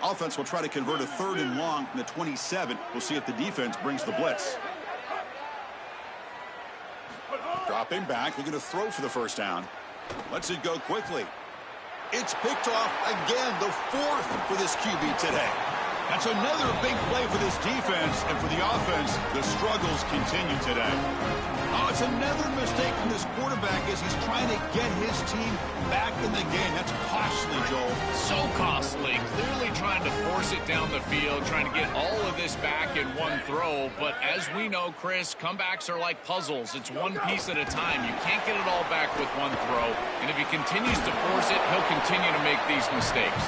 Offense will try to convert a 3rd and long from the 27. We'll see if the defense brings the blitz. Dropping back, looking to throw for the first down. Lets it go quickly. It's picked off again, the 4th for this QB today. That's another big play for this defense, and for the offense, the struggles continue today. Oh, it's another mistake from this quarterback as he's trying to get his team back in the game. That's costly, Joel. So costly. Clearly trying to force it down the field, trying to get all of this back in one throw. But as we know, Chris, comebacks are like puzzles. It's one piece at a time. You can't get it all back with one throw. And if he continues to force it, he'll continue to make these mistakes.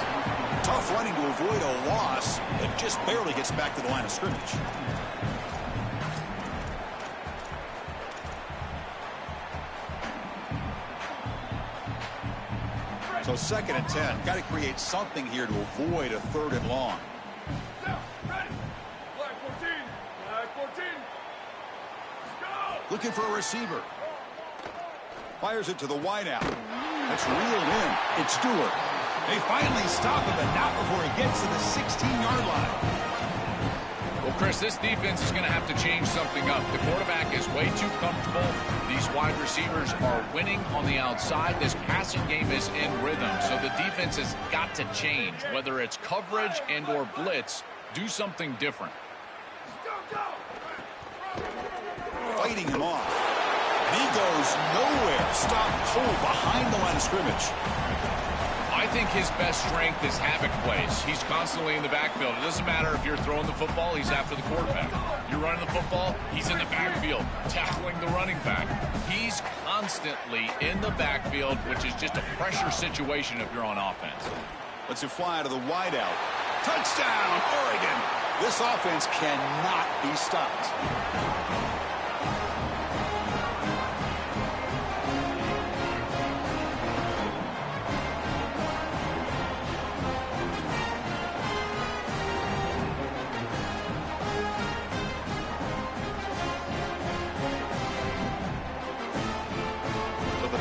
Tough running to avoid a loss. It just barely gets back to the line of scrimmage. So 2nd and 10. Got to create something here to avoid a 3rd and long. Looking for a receiver. Fires it to the wideout. That's reeled in. It's Stewart. They finally stop him, but not before he gets to the 16-yard line. Well, Chris, this defense is going to have to change something up. The quarterback is way too comfortable. These wide receivers are winning on the outside. This passing game is in rhythm, so the defense has got to change. Whether it's coverage and or blitz, do something different. Fighting him off. And he goes nowhere. Stopped cold behind the line of scrimmage. I think his best strength is havoc plays. He's constantly in the backfield. It doesn't matter if you're throwing the football, he's after the quarterback. You're running the football, he's in the backfield, tackling the running back. He's constantly in the backfield, which is just a pressure situation if you're on offense. Lets it fly to the wideout. Touchdown, Oregon! This offense cannot be stopped.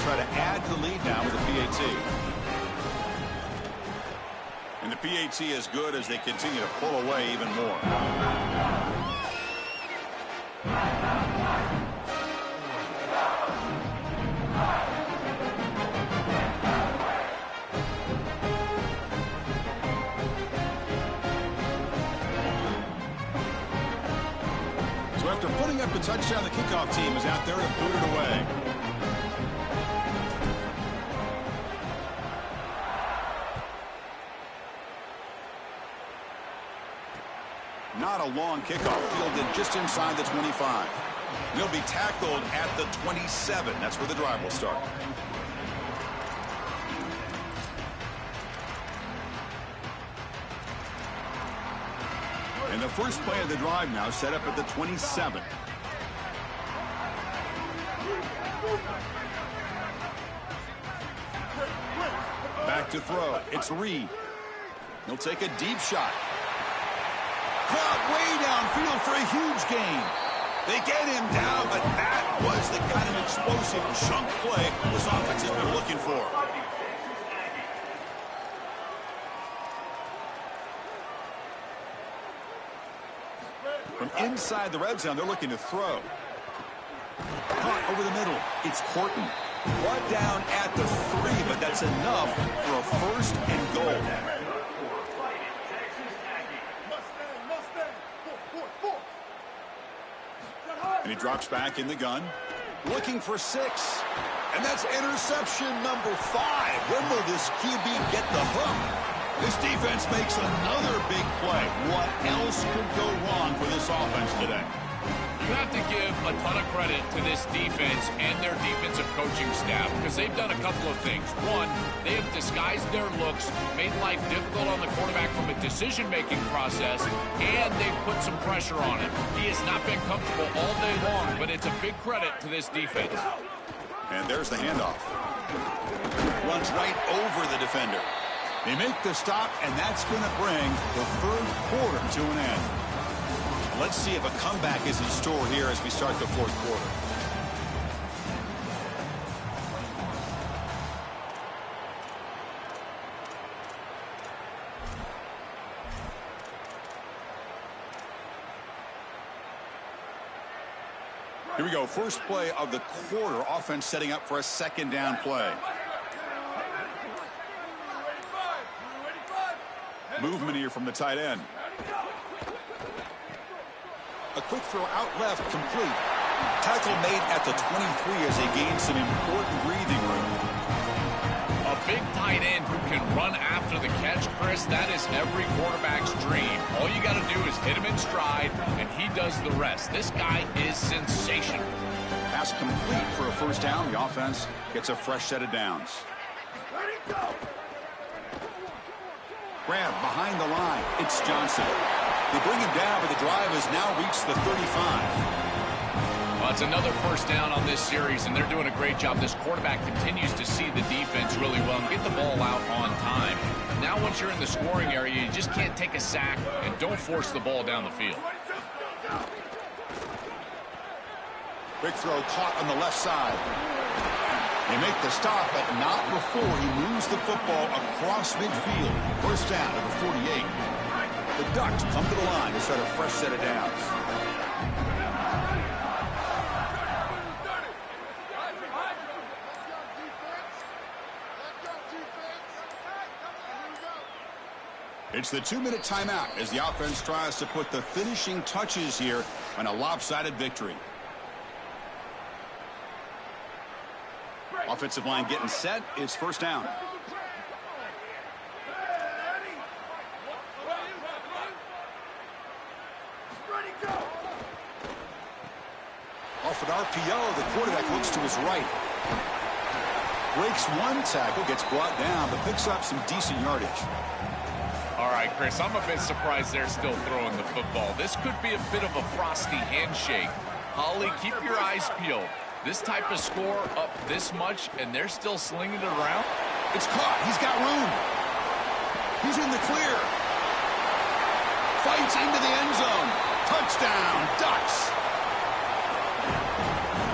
Try to add to the lead now with the PAT. And the PAT is good as they continue to pull away even more. So after putting up the touchdown, the kickoff team is out there to boot it away. Not a long kickoff, fielded just inside the 25. He'll be tackled at the 27. That's where the drive will start. And the first play of the drive now set up at the 27. Back to throw. It's Reed. He'll take a deep shot. Caught way downfield for a huge gain. They get him down, but that was the kind of explosive chunk play this offense has been looking for. From inside the red zone, they're looking to throw. Caught over the middle. It's Horton. Brought down at the 3, but that's enough for a 1st and goal. And he drops back in the gun, looking for 6. And that's interception number 5. When will this QB get the hook? This defense makes another big play. What else could go wrong for this offense today? You have to give a ton of credit to this defense and their defensive coaching staff because they've done a couple of things. One, they have disguised their looks, made life difficult on the quarterback from a decision-making process, and they've put some pressure on him. He has not been comfortable all day long, but it's a big credit to this defense. And there's the handoff. Runs right over the defender. They make the stop, and that's going to bring the 3rd quarter to an end. Let's see if a comeback is in store here as we start the 4th quarter. Here we go. First play of the quarter. Offense setting up for a 2nd down play. Movement here from the tight end. A quick throw out left, complete. Tackle made at the 23 as they gain some important breathing room. A big tight end who can run after the catch, Chris, that is every quarterback's dream. All you got to do is hit him in stride, and he does the rest. This guy is sensational. Pass complete for a 1st down. The offense gets a fresh set of downs. Grab behind the line. It's Johnson. They bring him down, but the drive has now reached the 35. Well, it's another 1st down on this series, and they're doing a great job. This quarterback continues to see the defense really well and get the ball out on time. Now, once you're in the scoring area, you just can't take a sack and don't force the ball down the field. Big throw caught on the left side. They make the stop, but not before he moves the football across midfield. 1st down at the 48. The Ducks come to the line to start a fresh set of downs. It's the 2-minute timeout as the offense tries to put the finishing touches here on a lopsided victory. Offensive line getting set. It's 1st down. Off an RPO, the quarterback looks to his right. Breaks one tackle, gets brought down, but picks up some decent yardage. All right, Chris, I'm a bit surprised they're still throwing the football. This could be a bit of a frosty handshake. Holly, keep your eyes peeled. This type of score up this much, and they're still slinging it around? It's caught. He's got room. He's in the clear. Fights into the end zone. Touchdown, Ducks.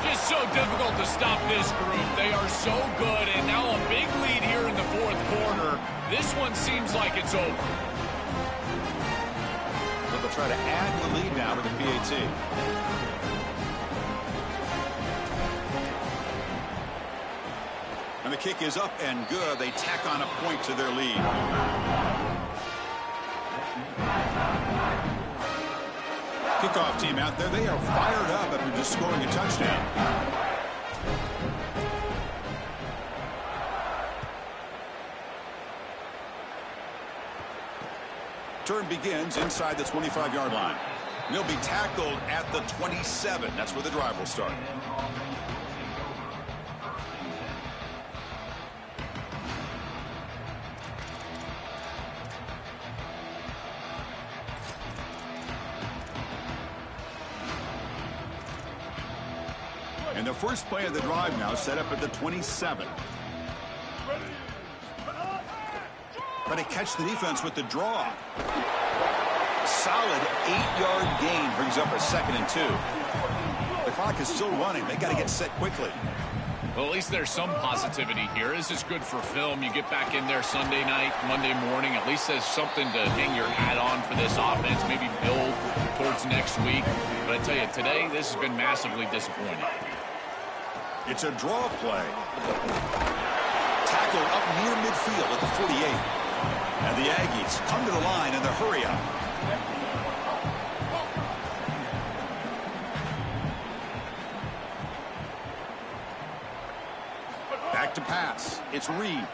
Just so difficult to stop this group. They are so good, and now a big lead here in the 4th quarter. This one seems like it's over. So they'll try to add the lead now with the PAT. And the kick is up and good. They tack on a point to their lead. Kickoff team out there. They are fired up after just scoring a touchdown. Turn begins inside the 25-yard line. They'll be tackled at the 27. That's where the drive will start. And the first play of the drive now set up at the 27. Trying to catch the defense with the draw. Solid 8-yard gain brings up a 2nd and 2. The clock is still running. They got to get set quickly. Well, at least there's some positivity here. This is good for film. You get back in there Sunday night, Monday morning. At least there's something to hang your hat on for this offense, maybe build towards next week. But I tell you, today, this has been massively disappointing. It's a draw play. Tackled up near midfield at the 48. And the Aggies come to the line in the hurry-up. Back to pass. It's Reed.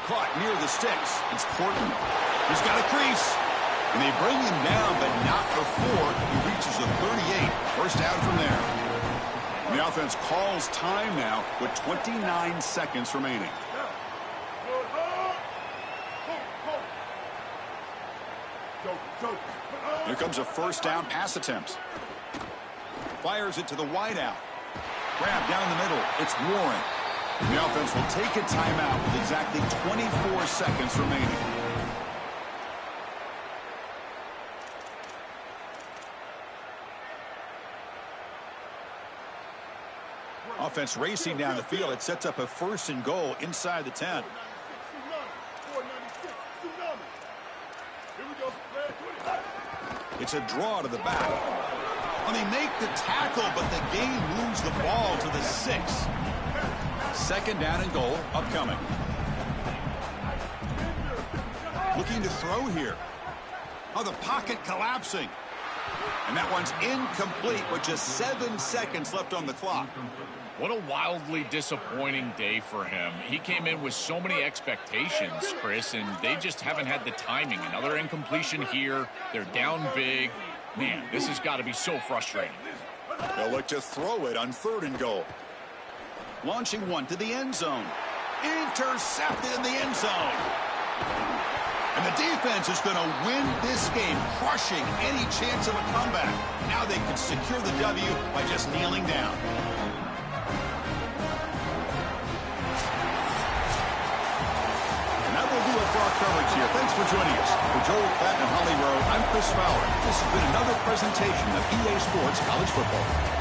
Caught near the sticks. It's Portman. He's got a crease. And they bring him down, but not before he reaches the 38. First down from there. And the offense calls time now with 29 seconds remaining. Here comes a first down pass attempt. Fires it to the wideout. Grab down the middle. It's Warren. And the offense will take a timeout with exactly 24 seconds remaining. Offense racing down the field. It sets up a 1st and goal inside the 10. It's a draw to the back. And they make the tackle, but the game moves the ball to the 6. 2nd down and goal upcoming. Looking to throw here. Oh, the pocket collapsing. And that one's incomplete with just 7 seconds left on the clock. What a wildly disappointing day for him. He came in with so many expectations, Chris, and they just haven't had the timing. Another incompletion here. They're down big. Man, this has got to be so frustrating. They'll look to throw it on 3rd and goal. Launching one to the end zone. Intercepted in the end zone. And the defense is going to win this game, crushing any chance of a comeback. Now they can secure the W by just kneeling down. And that will do it for our coverage here. Thanks for joining us. For Joel Klatt and Holly Rowe, I'm Chris Fowler. This has been another presentation of EA Sports College Football.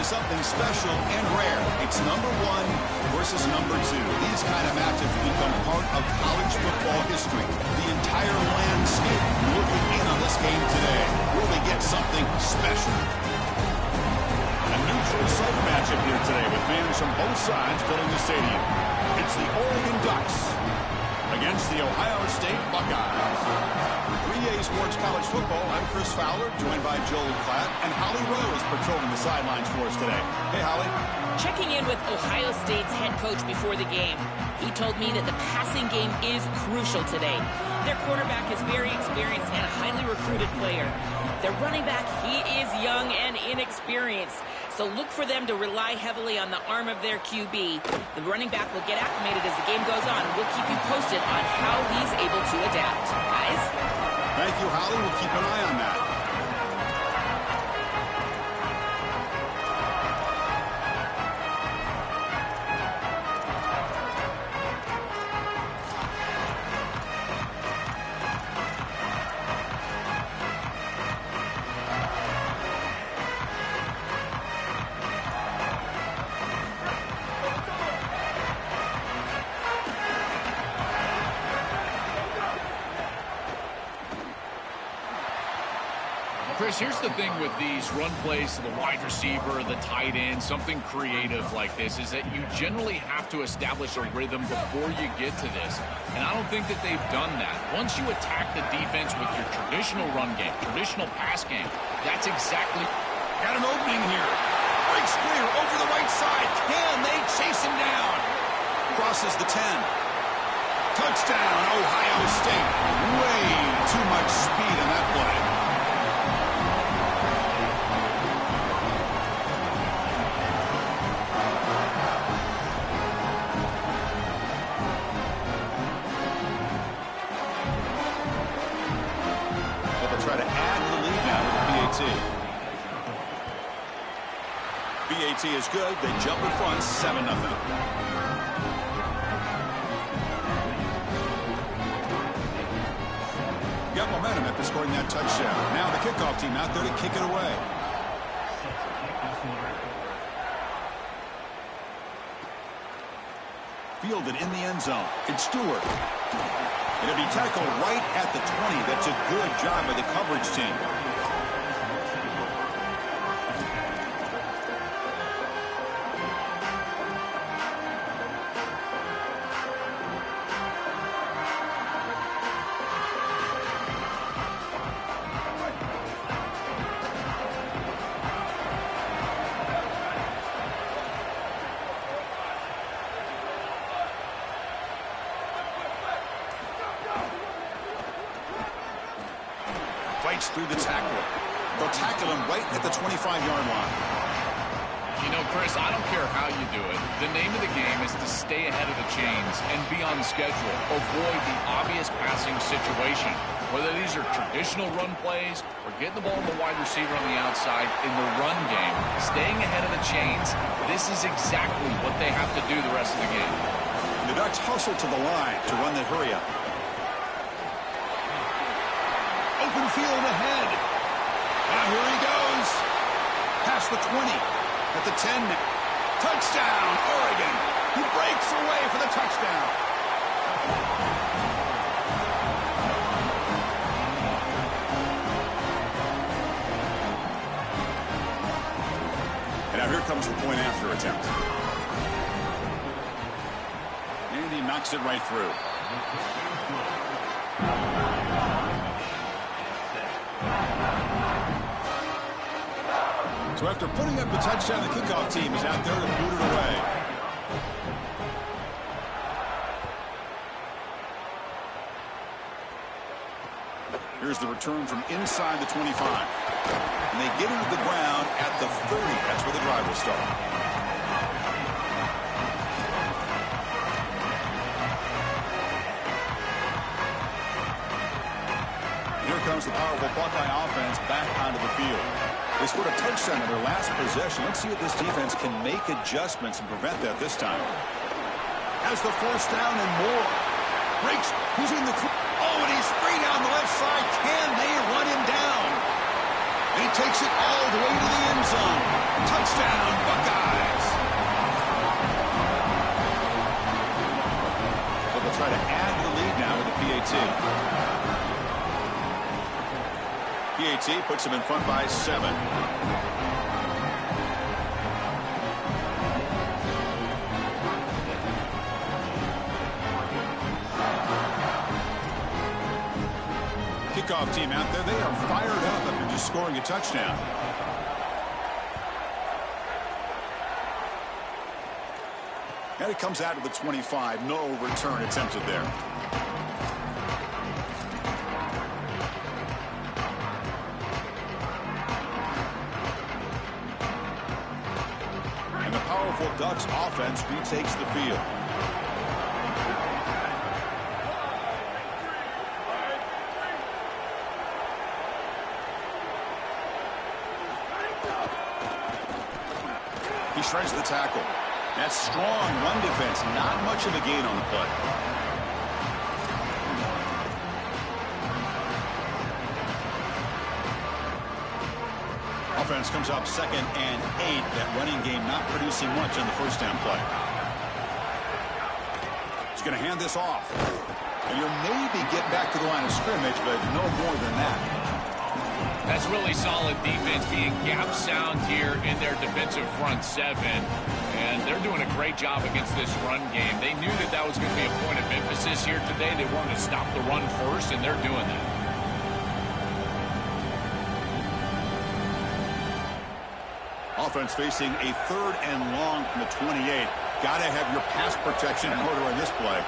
something special and rare. It's number 1 versus number 2. These kind of matchups become part of college football history. The entire landscape looking in on this game today. Will they get something special? A neutral site matchup here today with fans from both sides filling the stadium. It's the Oregon Ducks against the Ohio State Buckeyes. 3A Sports College Football, I'm Chris Fowler, joined by Joel Klatt, and Holly Rose patrolling the sidelines for us today. Hey, Holly. Checking in with Ohio State's head coach before the game. He told me that the passing game is crucial today. Their quarterback is very experienced and a highly recruited player. Their running back, he is young and inexperienced. So look for them to rely heavily on the arm of their QB. The running back will get acclimated as the game goes on. We'll keep you posted on how he's able to adapt. Guys? Thank you, Holly. We'll keep an eye on that. Chris, here's the thing with these run plays to the wide receiver, the tight end, something creative like this, is that you generally have to establish a rhythm before you get to this. And I don't think that they've done that. Once you attack the defense with your traditional run game, traditional pass game, that's exactly... Got an opening here. Breaks clear over the right side. Can they chase him down? Crosses the 10. Touchdown, Ohio State. Way too much speed in that play. Try to add to the lead now with BAT. BAT is good. They jump in front, 7-0. Got momentum after scoring that touchdown. Now the kickoff team out there to kick it away. Fielded in the end zone. It's Stewart. It'll be tackled right at the 20. That's a good job by the coverage team. Fights through the tackle. They'll tackle him right at the 25-yard line. You know, Chris, I don't care how you do it. The name of the game is to stay ahead of the chains and be on schedule. Avoid the obvious passing situation. Whether these are traditional run plays or getting the ball to the wide receiver on the outside in the run game, staying ahead of the chains, this is exactly what they have to do the rest of the game. The Ducks hustle to the line to run the hurry-up. Open field ahead. Now here he goes. Past the 20. At the 10. Touchdown, Oregon. He breaks away for the touchdown. And now here comes the point after attempt. And he knocks it right through. So after putting up the touchdown, the kickoff team is out there to boot it away. Here's the return from inside the 25. And they get into the ground at the 30. That's where the drive will start. Here comes the powerful Buckeye offense back onto the field. They scored a touchdown in their last possession. Let's see if this defense can make adjustments and prevent that this time. Has the first down and more. Breaks. Who's in the... Oh, and he's free down the left side. Can they run him down? And he takes it all the way to the end zone. Touchdown, Buckeyes. So they'll try to add to the lead now with the PAT. PAT puts them in front by 7. Kickoff team out there, they are fired up after just scoring a touchdown. And it comes out of the 25. No return attempted there. And the powerful Ducks offense retakes the field. He shreds the tackle. That's strong run defense. Not much of a gain on the play. Offense comes up 2nd and 8. That running game not producing much on the first down play. He's going to hand this off. And you'll maybe get back to the line of scrimmage, but no more than that. That's really solid defense, being gap sound here in their defensive front 7. And they're doing a great job against this run game. They knew that that was going to be a point of emphasis here today. They wanted to stop the run first, and they're doing that. Offense facing a 3rd and long from the 28. Got to have your pass protection in order in this play.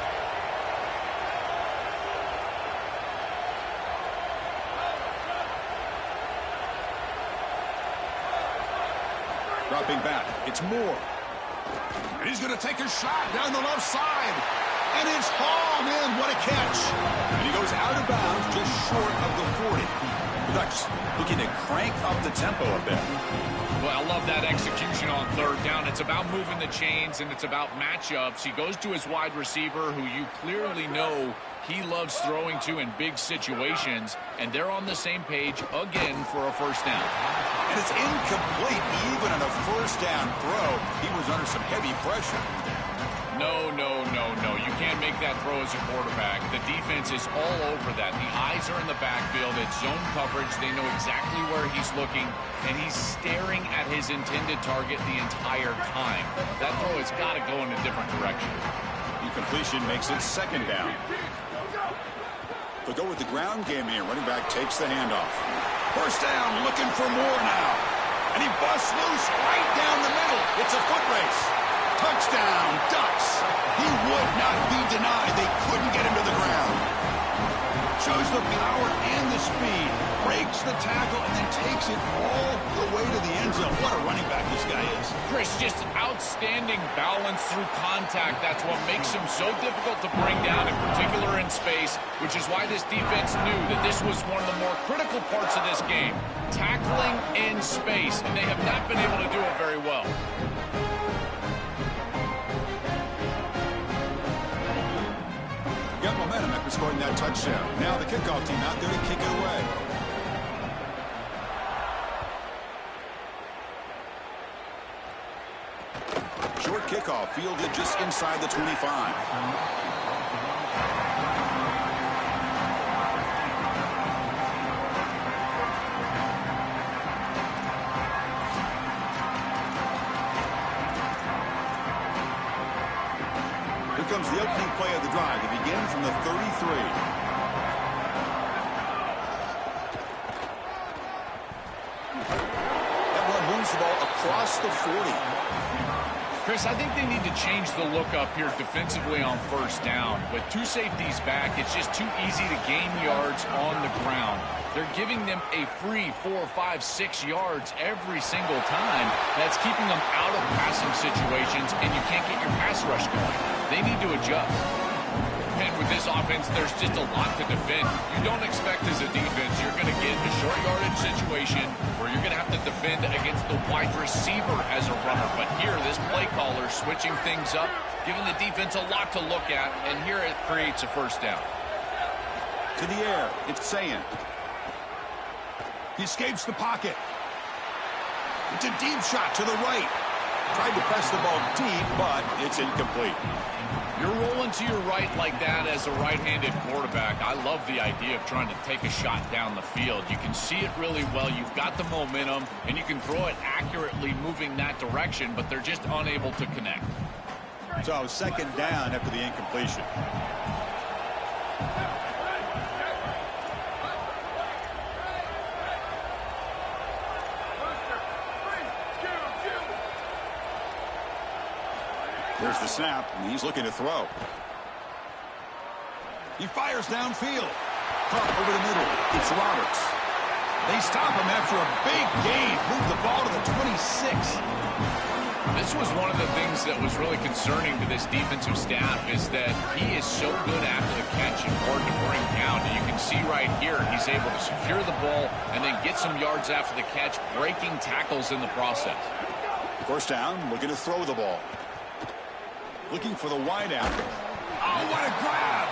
Dropping back, it's Moore. And he's going to take a shot down the left side. And it's hauled in. What a catch. And he goes out of bounds just short of the 40. The Ducks looking to crank up the tempo a bit. Well, I love that execution on 3rd down. It's about moving the chains, and it's about matchups. He goes to his wide receiver, who you clearly know he loves throwing to in big situations, and they're on the same page again for a first down. And it's incomplete even on a first down throw. He was under some heavy pressure. No, no, no, no. You can't make that throw as a quarterback. The defense is all over that. The eyes are in the backfield. It's zone coverage. They know exactly where he's looking, and he's staring at his intended target the entire time. That throw has got to go in a different direction. Incompletion makes it 2nd down. They'll go with the ground game here. Running back takes the handoff. First down, looking for more now. And he busts loose right down the middle. It's a foot race. Touchdown, Ducks. He would not be denied. They couldn't get him to the ground. Shows the power and the speed. Breaks the tackle and then takes it all the way to the end zone. What a running back this guy is. Chris, just outstanding balance through contact. That's what makes him so difficult to bring down, in particular in space, which is why this defense knew that this was one of the more critical parts of this game. Tackling in space, and they have not been able to do it very well. Got momentum after scoring that touchdown. Now the kickoff team out there to kick it away. Short kickoff fielded just inside the 25. Here comes the opening play of the drive. It begins from the 33. That one moves the ball across the 40. Chris, I think they need to change the look up here defensively on first down. With 2 safeties back, it's just too easy to gain yards on the ground. They're giving them a free 4, 5, 6 yards every single time. That's keeping them out of passing situations, and you can't get your pass rush going. They need to adjust. And with this offense, there's just a lot to defend. You don't expect as a defense you're going to get a short yardage situation where you're going to have to defend against the wide receiver as a runner. But here, this play caller switching things up, giving the defense a lot to look at, and here it creates a first down. To the air, it's Sayan. He escapes the pocket. It's a deep shot to the right. Tried to press the ball deep, but it's incomplete. You're rolling to your right like that as a right-handed quarterback. I love the idea of trying to take a shot down the field. You can see it really well. You've got the momentum, and you can throw it accurately moving that direction, but they're just unable to connect. So second down after the incompletion. There's the snap, and he's looking to throw. He fires downfield. Caught over the middle. It's Roberts. They stop him after a big gain. Move the ball to the 26. This was one of the things that was really concerning to this defensive staff is that he is so good after the catch and hard to bring down. And you can see right here he's able to secure the ball and then get some yards after the catch, breaking tackles in the process. First down, looking to throw the ball. Looking for the wideout. Oh, what a grab!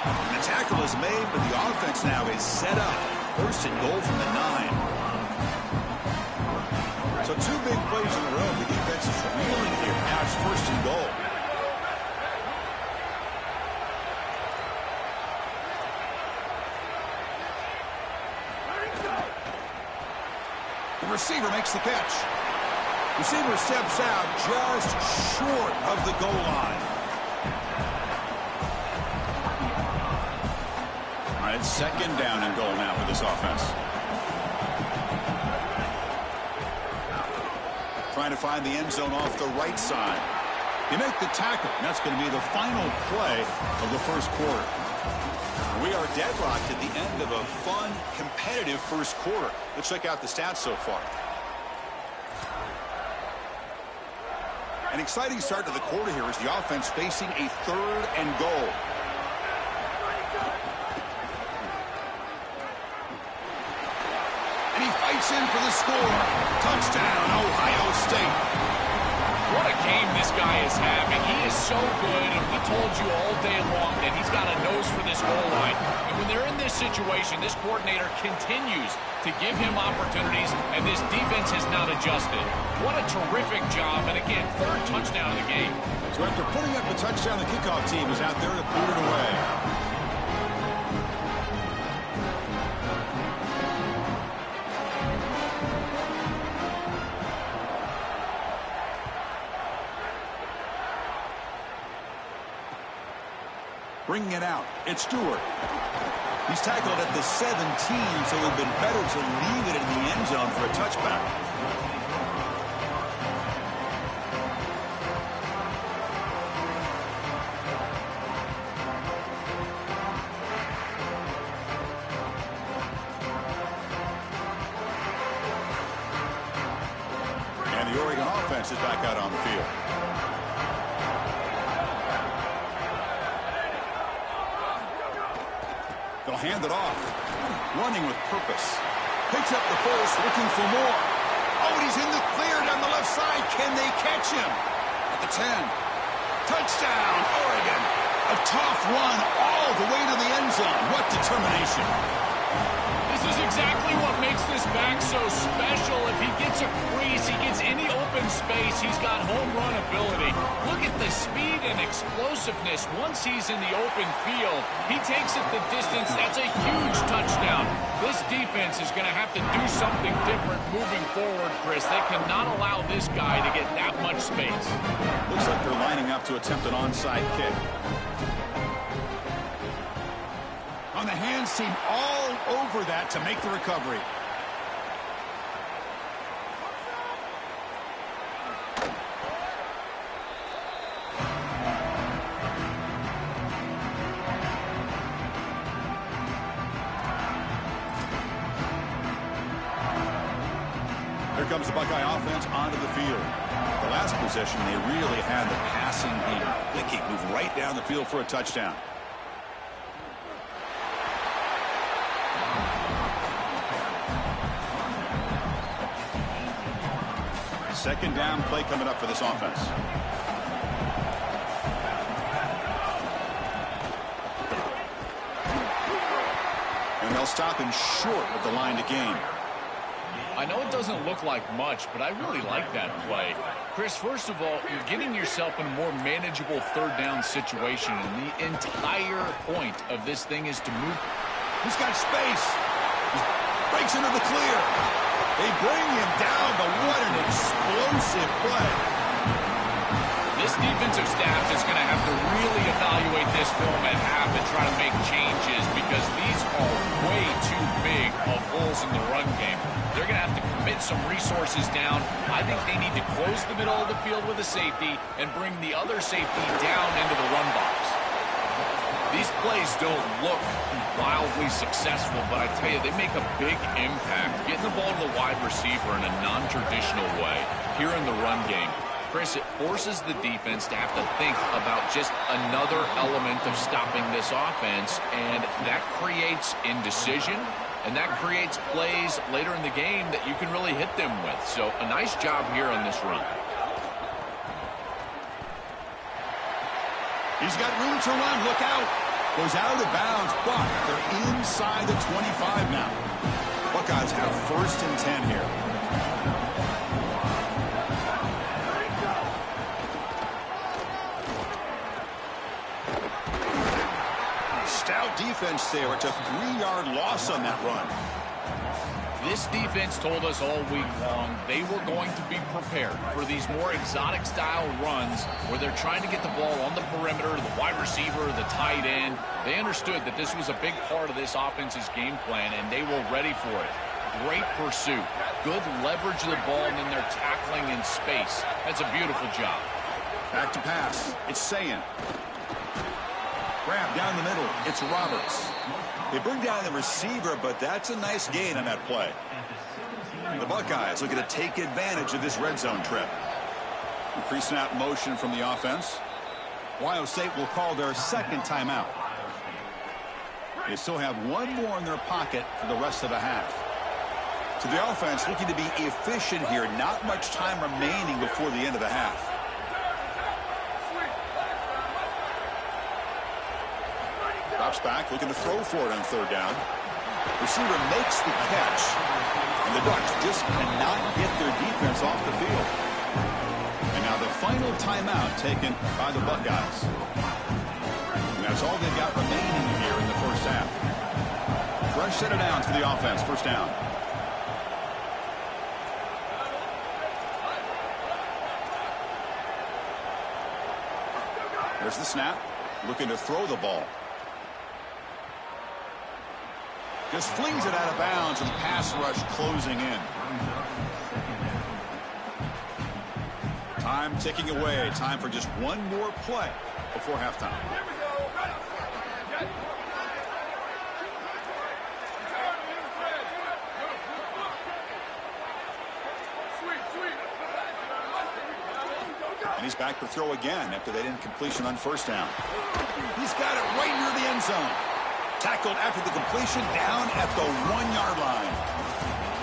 And the tackle is made, but the offense now is set up. First and goal from the 9. So 2 big plays in a row. The defense is reeling here. Now it's first and goal. The receiver makes the catch. Receiver steps out just short of the goal line. All right, second down and goal now for this offense. Trying to find the end zone off the right side. You make the tackle, and that's going to be the final play of the first quarter. We are deadlocked at the end of a fun, competitive first quarter. Let's check out the stats so far. An exciting start to the quarter here as the offense facing a third and goal. And he fights in for the score. Touchdown, Ohio State. What a game this guy is having. He is so good, and we told you all day long that he's got a nose for this goal line. And when they're in this situation, this coordinator continues to give him opportunities, and this defense has not adjusted. What a terrific job, and again, third touchdown of the game. So after putting up the touchdown, the kickoff team is out there to boot it away. Bringing it out, it's Stewart. He's tackled at the 17, so it would have been better to leave it in the end zone for a touchback. And the Oregon offense is back out on the field. They'll hand it off. Running with purpose. Picks up the first, looking for more. Oh, and he's in the clear down the left side. Can they catch him? At the 10. Touchdown, Oregon. A tough run all the way to the end zone. What determination. This is exactly what makes this back so special. If he gets a crease, he gets any open space, he's got home run ability. Look at the speed and explosiveness. Once he's in the open field, he takes it the distance. That's a huge touchdown. This defense is going to have to do something different moving forward, Chris. They cannot allow this guy to get that much space. Looks like they're lining up to attempt an onside kick. On the hands team all over that to make the recovery. Here comes the Buckeye offense onto the field. The last possession, they really had the passing game. The kick moved right down the field for a touchdown. Second down play coming up for this offense. And they'll stop him short of the line to gain. I know it doesn't look like much, but I really like that play. Chris, first of all, you're getting yourself in a more manageable third down situation, and the entire point of this thing is to move. He's got space. He breaks into the clear. They bring him down, but what an explosive play. This defensive staff is going to have to really evaluate this film at half and try to make changes because these are way too big of holes in the run game. They're going to have to commit some resources down. I think they need to close the middle of the field with a safety and bring the other safety down into the run box. These plays don't look wildly successful, but I tell you, they make a big impact. Getting the ball to the wide receiver in a non-traditional way here in the run game. Chris, it forces the defense to have to think about just another element of stopping this offense, and that creates indecision, and that creates plays later in the game that you can really hit them with. So a nice job here on this run. He's got room to run. Look out. Goes out of bounds, but they're inside the 25 now. Buckeyes have 1st and 10 here. Stout defense there. It's a 3-yard loss on that run. This defense told us all week long they were going to be prepared for these more exotic style runs where they're trying to get the ball on the perimeter, the wide receiver, the tight end. They understood that this was a big part of this offense's game plan, and they were ready for it. Great pursuit, good leverage of the ball, and then they're tackling in space. That's a beautiful job. Back to pass. It's Sayin. Grab down the middle. It's Roberts. They bring down the receiver, but that's a nice gain on that play. The Buckeyes looking to take advantage of this red zone trip. Pre-snap motion from the offense. Ohio State will call their 2nd timeout. They still have one more in their pocket for the rest of the half. So the offense looking to be efficient here. Not much time remaining before the end of the half. Drops back, looking to throw for it on 3rd down. Receiver makes the catch. And the Ducks just cannot get their defense off the field. And now the final timeout taken by the Buckeyes. And that's all they've got remaining here in the 1st half. Fresh set of downs for the offense. 1st down. There's the snap. Looking to throw the ball. Just flings it out of bounds, and the pass rush closing in. Time ticking away. Time for just one more play before halftime. And he's back to throw again after that incompletion on 1st down. He's got it right near the end zone. Tackled after the completion down at the 1-yard line.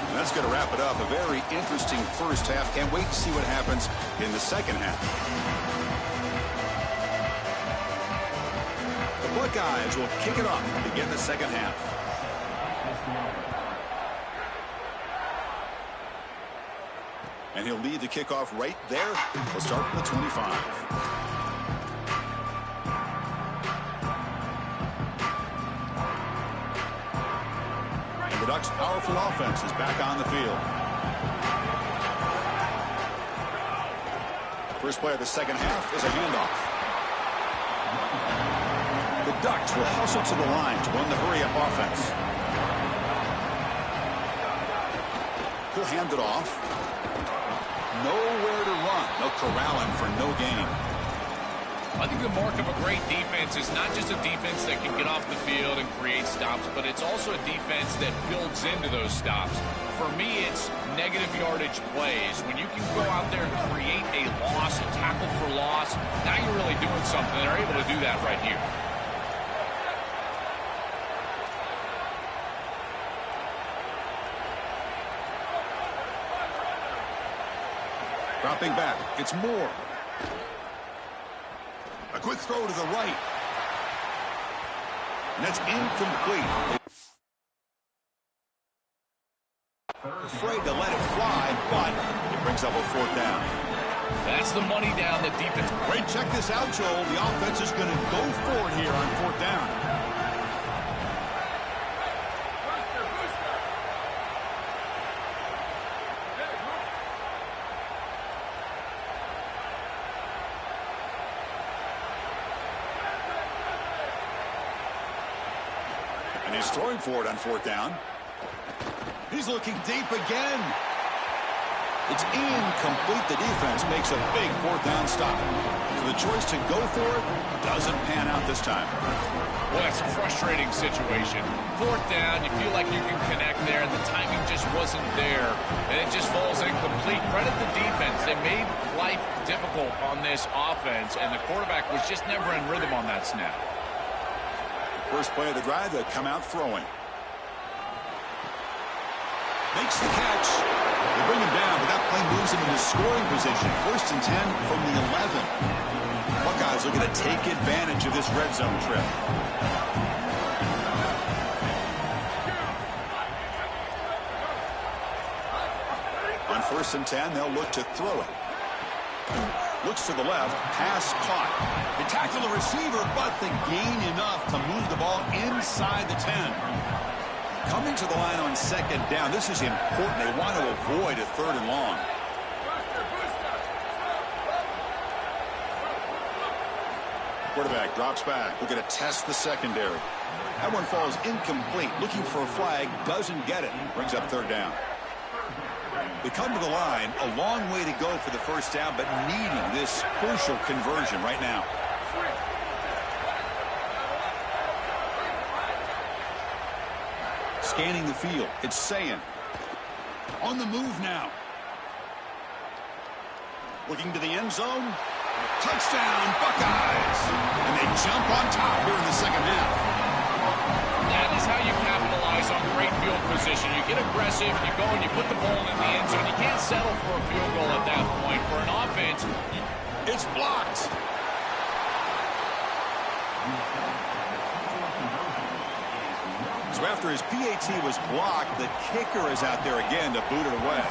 And that's going to wrap it up. A very interesting 1st half. Can't wait to see what happens in the 2nd half. The Buckeyes will kick it off to begin the 2nd half. And he'll lead the kickoff right there. We'll start from the 25. The Ducks' powerful offense is back on the field. First play of the 2nd half is a handoff. The Ducks will hustle to the line to run the hurry-up offense. He'll hand it off. Nowhere to run. No corralling for no gain. I think the mark of a great defense is not just a defense that can get off the field and create stops, but it's also a defense that builds into those stops. For me, it's negative yardage plays. When you can go out there and create a loss, a tackle for loss, now you're really doing something. They're able to do that right here. Dropping back. It's Moore. A quick throw to the right. And that's incomplete. afraid to let it fly, but it brings up a fourth down. That's the money down the defense. Wait, check this out, Joel. The offense is going to go for it here on fourth down. And he's throwing for it on fourth down. He's looking deep again. It's incomplete. The defense makes a big fourth down stop. So the choice to go for it doesn't pan out this time. Well, that's a frustrating situation. Fourth down, you feel like you can connect there, and the timing just wasn't there, and it just falls incomplete. Credit the defense. They made life difficult on this offense, and the quarterback was just never in rhythm on that snap. First play of the drive, they come out throwing. Makes the catch. They bring him down, but that play moves him into scoring position. 1st and 10 from the 11. Buckeyes looking to take advantage of this red zone trip. On 1st and 10, they'll look to throw it. Looks to the left, pass caught. They tackle the receiver, but they gain enough to move the ball inside the 10. Coming to the line on 2nd down. This is important. They want to avoid a 3rd and long. Quarterback drops back. We're going to test the secondary. That one falls incomplete. Looking for a flag. Doesn't get it. Brings up 3rd down. They come to the line. A long way to go for the 1st down, but needing this crucial conversion right now. Scanning the field. It's Sayin. On the move now. Looking to the end zone. Touchdown, Buckeyes. And they jump on top here in the 2nd half. That is how you capitalize on great field position. You get aggressive, you go and you put the ball in the end zone. You can't settle for a field goal at that point. For an offense, it's blocked. So after his PAT was blocked, the kicker is out there again to boot it away.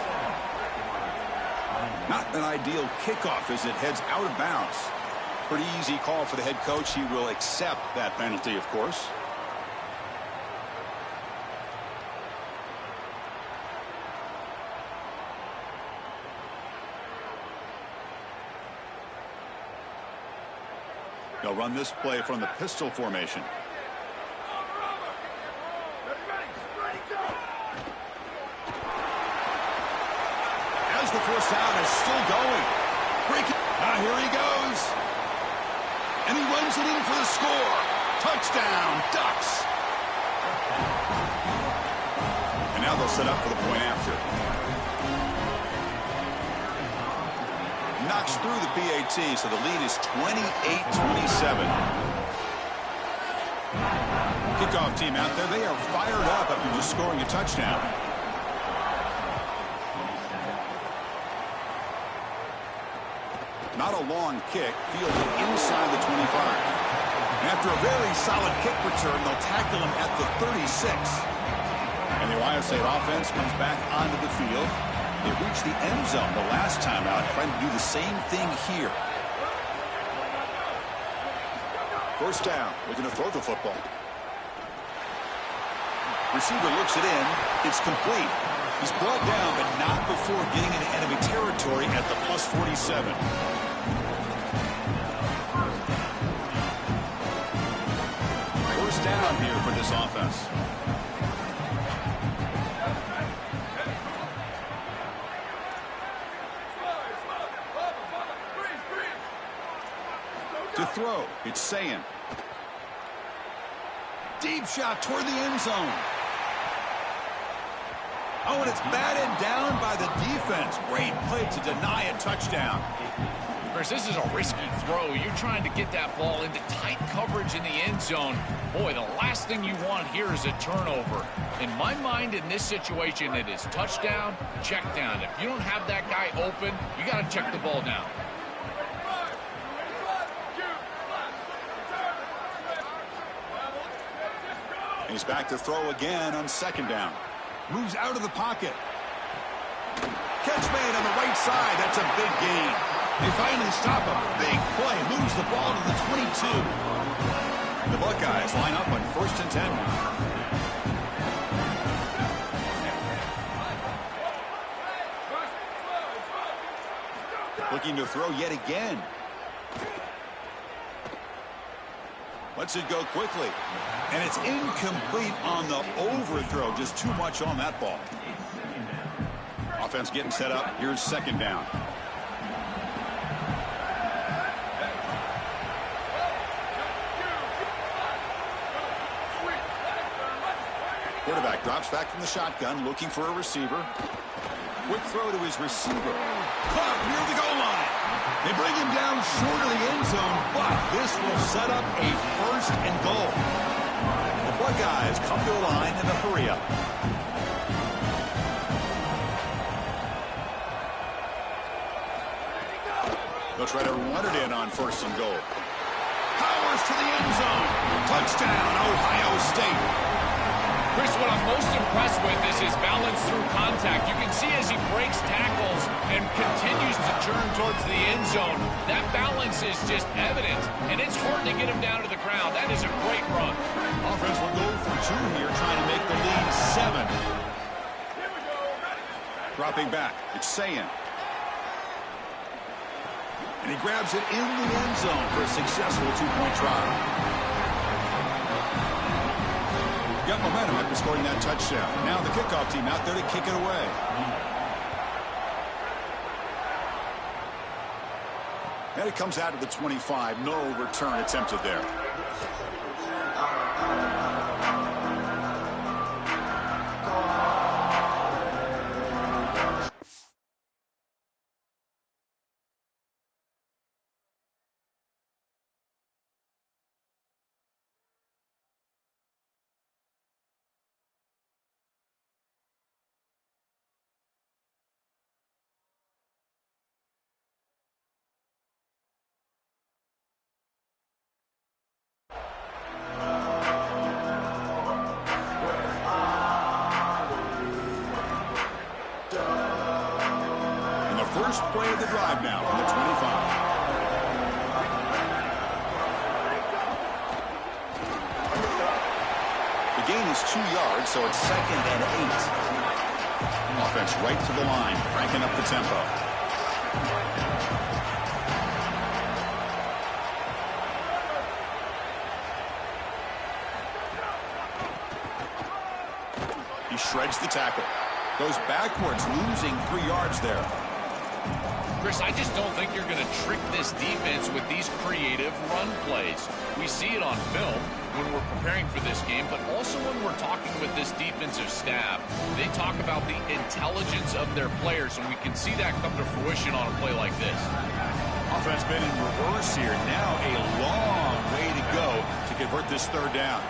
Not an ideal kickoff as it heads out of bounds. Pretty easy call for the head coach. He will accept that penalty, of course. They'll run this play from the pistol formation. As the 1st down is still going. Breaking. Here he goes. And he runs it in for the score. Touchdown, Ducks. And now they'll set up for the point after. Knocks through the PAT, so the lead is 28-27. Kickoff team out there, they are fired up after just scoring a touchdown. Not a long kick, fielded inside the 25. After a very solid kick return, they'll tackle him at the 36. And the Ohio State offense comes back onto the field. They reached the end zone the last time out, trying to do the same thing here. 1st down, looking to throw the football. Receiver looks it in. It's complete. He's brought down, but not before getting into enemy territory at the plus 47. First down here for this offense. To throw, it's Sayin. Deep shot toward the end zone. Oh, and it's batted down by the defense. Great play to deny a touchdown. Chris, this is a risky throw. You're trying to get that ball into tight coverage in the end zone. Boy, the last thing you want here is a turnover. In my mind, in this situation, it is touchdown, check down. If you don't have that guy open, you got to check the ball down. He's back to throw again on 2nd down. Moves out of the pocket. Catch made on the right side. That's a big gain. They finally stop a big play. Moves the ball to the 22. The Buckeyes line up on 1st and 10 now. Looking to throw yet again. Lets it go quickly. And it's incomplete on the overthrow. Just too much on that ball. Offense getting set up. Here's 2nd down. Quarterback drops back from the shotgun, looking for a receiver. Quick throw to his receiver. Caught near the goal line. They bring him down short of the end zone, but this will set up a 1st and goal. The Buckeyes come to the line in a hurry-up. They'll try to run it in on 1st and goal. Powers to the end zone. Touchdown, Ohio State. Chris, what I'm most impressed with is his balance through contact. You can see as he breaks tackles and continues to turn towards the end zone, that balance is just evident, and it's hard to get him down to the ground. That is a great run. Offense will go for 2 here, trying to make the lead 7. Dropping back, it's Sayin. And he grabs it in the end zone for a successful 2-point try. Got momentum after scoring that touchdown. Now the kickoff team out there to kick it away. And it comes out of the 25. No return attempted there. First play of the drive now from the 25. The gain is 2 yards, so it's 2nd and 8. Offense right to the line, cranking up the tempo. He shreds the tackle. Goes backwards, losing 3 yards there. Chris, I just don't think you're going to trick this defense with these creative run plays. We see it on film when we're preparing for this game, but also when we're talking with this defensive staff. They talk about the intelligence of their players, and we can see that come to fruition on a play like this. Offense been in reverse here. Now a long way to go to convert this 3rd down.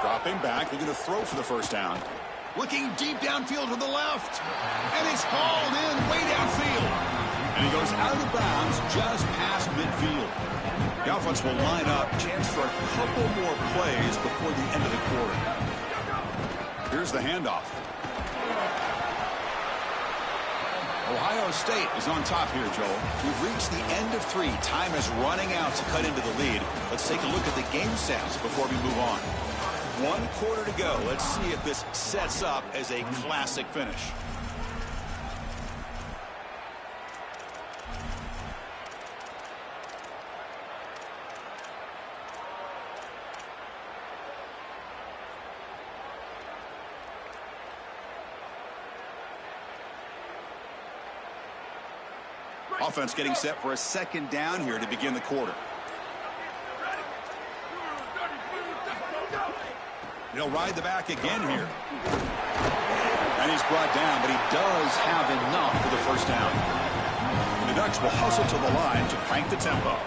Dropping back, looking to throw for the 1st down. Looking deep downfield to the left. And it's hauled in way downfield. And he goes out of bounds just past midfield. The offense will line up. Chance for a couple more plays before the end of the quarter. Here's the handoff. Ohio State is on top here, Joel. We've reached the end of 3. Time is running out to cut into the lead. Let's take a look at the game stats before we move on. 1 quarter to go. Let's see if this sets up as a classic finish. Offense getting set for a 2nd down here to begin the quarter. He'll ride the back again here. And he's brought down, but he does have enough for the 1st down. And the Ducks will hustle to the line to crank the tempo.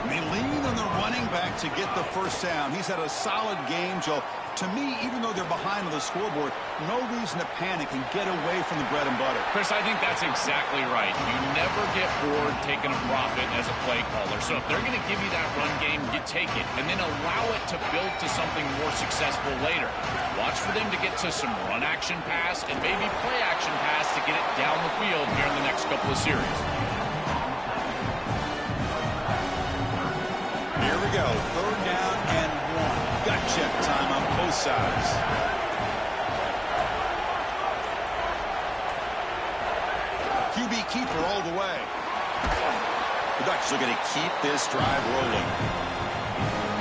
They lean on the running back to get the first down. He's had a solid game, Joe. To me, even though they're behind on the scoreboard, no reason to panic and get away from the bread and butter. Chris, I think that's exactly right. You never get bored taking a profit as a play caller. So if they're going to give you that run game, you take it and then allow it to build to something more successful later. Watch for them to get to some run action pass and maybe play action pass to get it down the field here in the next couple of series. Here we go. 3rd down and 1. Gut check time on both sides. QB keeper all the way. The Ducks are going to keep this drive rolling.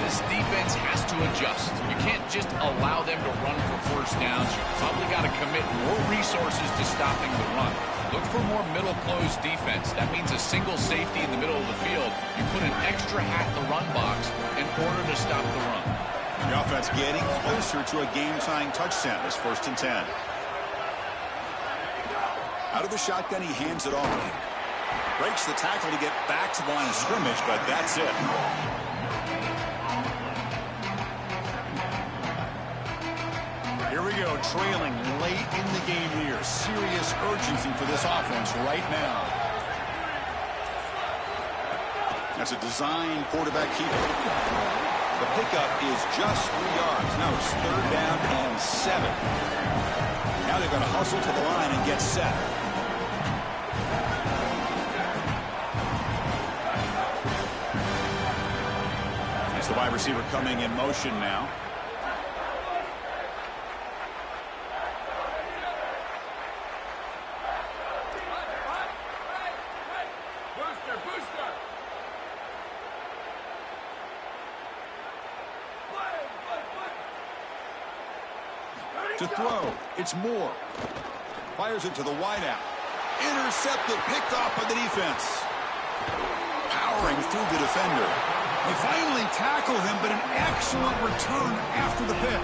This defense has to adjust. You can't just allow them to run for first downs. You've probably got to commit more resources to stopping the run. Look for more middle close defense. That means a single safety in the middle of the field. You put an extra hat in the run box in order to stop the run. The offense getting closer to a game-tying touchdown. It's 1st and 10. Out of the shotgun, he hands it off. Breaks the tackle to get back to the line of scrimmage, but that's it. Here we go, trailing late in the game here. Serious urgency for this offense right now. That's a design quarterback keeper. The pickup is just 3 yards. Now it's 3rd down and 7. Now they're going to hustle to the line and get set. As the wide receiver coming in motion now. To throw, it's Moore. Fires it to the wideout. Intercepted, picked off by the defense. Powering through the defender. They finally tackle him, but an excellent return after the pick.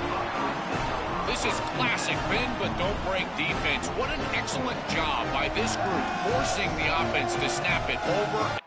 This is classic bend but don't break defense. What an excellent job by this group, forcing the offense to snap it over.